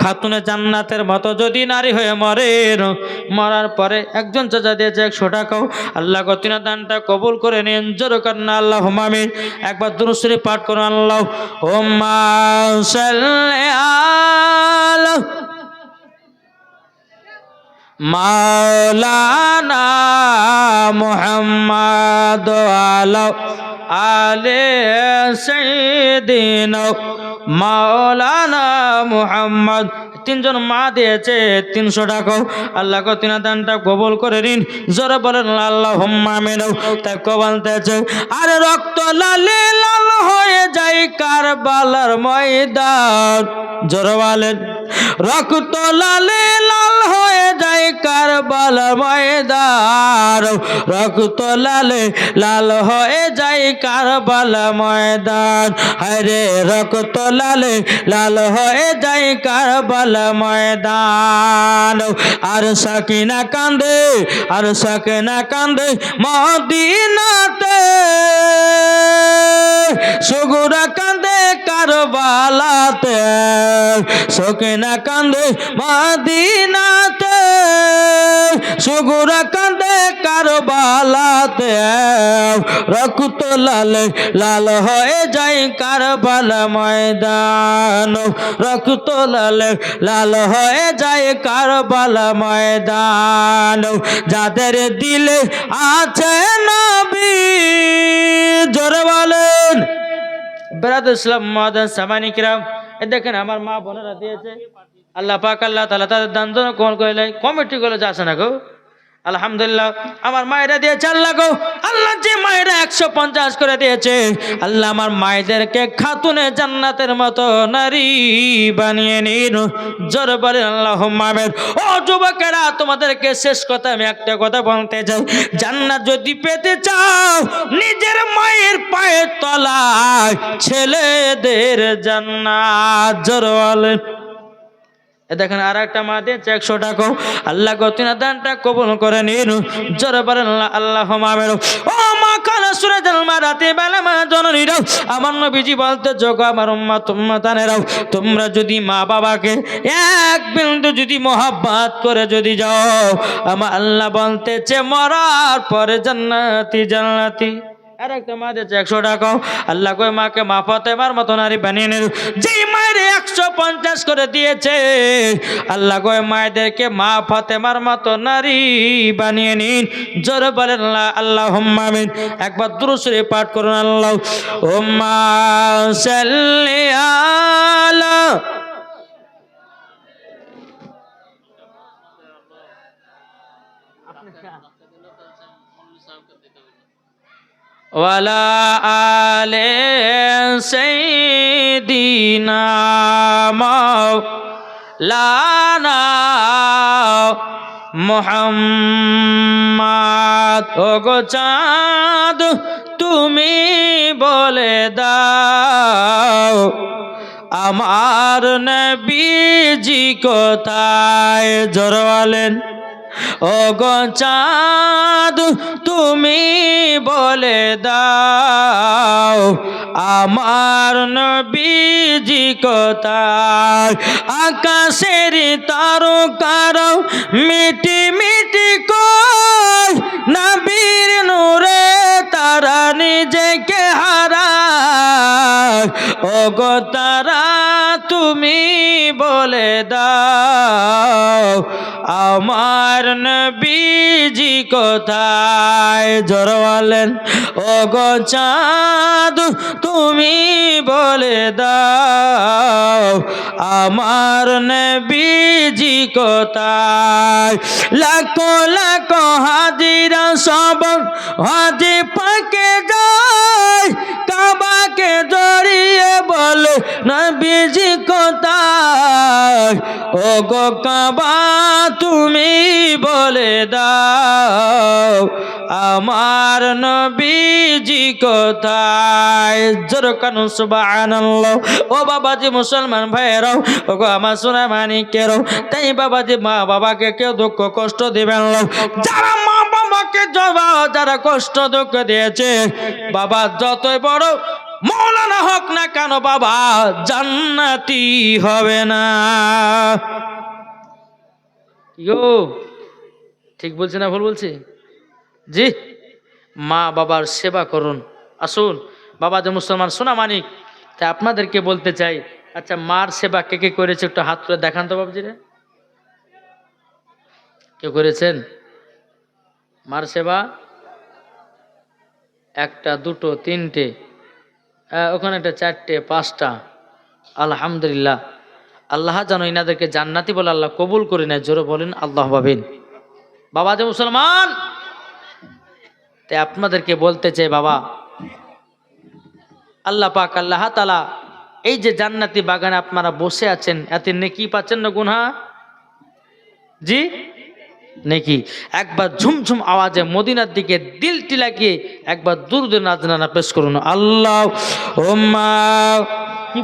খাতুনে জান্নাতের মতো যদি নারী হয়ে মরেন, মরার পরে একজন চাচা দিয়েছে 100 টাকাও, আল্লাহ গতিনা দানটা কবুল করে নিন। জোরে করেন আল্লাহুম্মা আমিন। একবার দুরূদ শরীফ পাঠ করুন। আল্লাহুম্মা সাল্লি আলা মাওলানা মুহাম্মদ ওয়ালা আলে সাইয়্যিদিনা মাওলানা মুহাম্মদ। 3 জন মা দিয়েছে 300 টাকা, আল্লাহ কতিনা দানটা কবুল করে নিন। জোরে বলেন আল্লাহুম্মা আমিন। তাই বলতেছে, আরে রক্ত লালে লাল হয়ে যায় কারবালার ময়দান। জোরে বলেন, রক্ত লালে লাল হয়ে যায় কারবালার ময়দান, রক্ত লালে লাল হয়ে যায় কারবালা ময়দান। আরে রক্ত লালে লাল হয়ে যায় কারবালা ময়দান। আর সাকিনা কান্দে, আর সাকিনা কান্দে মদিনাতে, সুগুরা কান্দে কারবালাতে, সাকিনা কান্দে মদিনাতে, সুগুরা কাঁদে কারবালাতে, রক্ত লাল লাল হয়ে যায় কারবালা ময়দান, রক্ত লাল লাল হয়ে যায় কারবালা ময়দান। যাদের দিলে আছে নবী, জোরে বলেন। বেরাদুল ইসলাম মুআদ্দিন সামানি কিরাম, দেখেন আমার মা বোনেরা দিয়েছে, আল্লাহ পাক আল্লাহ তাআলা তাদের দান দন কোন কইলে কমিটি গুলো যাচ্ছে না গো, আলহামদুলিল্লাহ আমার মায়েরা দিয়েছে। আল্লাহ গো, আল্লাহ যে মায়েরা 150 করে দিয়েছে, আল্লাহ আমার মায়েদেরকে খাতুনে জান্নাতের মতো নারী বানিয়ে নিন, জোরে বলেন আল্লাহুম্মা আমিন। ও যুবকেরা, তোমাদেরকে শেষ কথা আমি একটা কথা বলতে চাই, জান্নাত যদি পেতে চাও নিজের মায়ের পায়ের তলায় ছেলেদের জান্নাত, জোরে বলেন। দেখেন আর একটা মা দিয়েছে 100 টাকা, আল্লাহ গো তিনা দানটা কবুল করে নিন, জোরে বলেন আল্লাহুম্মা আমিন। ও মা কানা সুরে জালমা রাতে বেলা মা জননীরাও, আমার নবীজি বলতে যোগ আমার উম্মত উম্মতানেরাও, তোমরা যদি মা বাবাকে এক বিন্দু যদি মহব্বত করে যদি যাও, আমার আল্লাহ বলতেছে মরার পরে জান্নাতি জান্নাতি। আর একটা মা দিয়েছে 100 টাকা, আল্লাহ কই মাকে মা ফাতেমার মতো নারী বানিয়ে নিন। যেই মায়ের 150 করে দিয়েছে, আল্লাহ কই মায়েদেরকে মা ফাতেমার মতো নারী বানিয়ে নিন, জোরে বলেন আল্লাহুম্মা আমিন। একবার দুরূদ শরীফ পাঠ করুন, আল্লাহুম্মা সাল্লি আলা ওয়ালা আলে সাইয়্যিদিনা মাওলানা মুহাম্মদ। ওগো চাঁদ তুমি বলে দাও আমার নবীজি কোথায়, জোরে বলেন। ওগো চাঁদ তুমি বলে দাও আমার নবীজি কোথায়, আকাশের তারকারাও মিটি মিটি কই, নবীর নূরে তারা নিজেকে হারায়, ওগো তারা তুমি বলে দাও আমার নবীজি কোথায়, জোরে বলেন। ওগো চাঁদ তুমি বলে দাও আমার নবীজি কোথায়, লাখো লাখো হাজিরা সব হাজি পাকে যায়, কাবাকে জড়িয়ে বলে নবীজি কোথায়, ওগো কাবা তুমি বলে দাও আমার নবীজি কোথায়, জোরে কানু সুবহানাল্লাহ। ও বাবাজি মুসলমান ভাইয়েরাও, ওগো আমার সোনা মানিকেরাও, তাই বাবাজি মা বাবাকে কেউ দুঃখ কষ্ট দিবেন না। যারা মা বাবাকে যারা কষ্ট দুঃখ দিয়েছে, বাবা যতই বড় মৌলানা হোক না কেন, বাবা জান্নাতি হবে না। ঠিক বলছি না ভুল বলছি? জি, মা বাবার সেবা করুন। আসুন বাবা যে মুসলমান সোনা মানিক, তাই আপনাদেরকে বলতে চাই, আচ্ছা মার সেবা কে কে করেছে একটু হাত তুলে দেখান তো বাবজি রে, কেউ করেছেন মার সেবা? একটা, দুটো, তিনটে, ওখানে একটা, চারটে, পাঁচটা। আলহামদুলিল্লাহ, আল্লাহ যেন ইনাদেরকে জান্নাতি বলে আল্লাহ কবুল করে নেয়, জোরে বলেন আল্লাহ ভাবিন। বাবা যে মুসলমান, তাই আপনাদেরকে বলতে চাই বাবা, আল্লাহ পাক আল্লাহ তাআলা এই যে জান্নাতি বাগানে আপনারা বসে আছেন, এতে নেকি পাচ্ছেন না গুনাহ? জি নেকি। একবার ঝুমঝুম আওয়াজে মদিনার দিকে দিলটি লাগিয়ে একবার দুরূদ নাজরানা পেশ করুন। আল্লাহুম্মা কি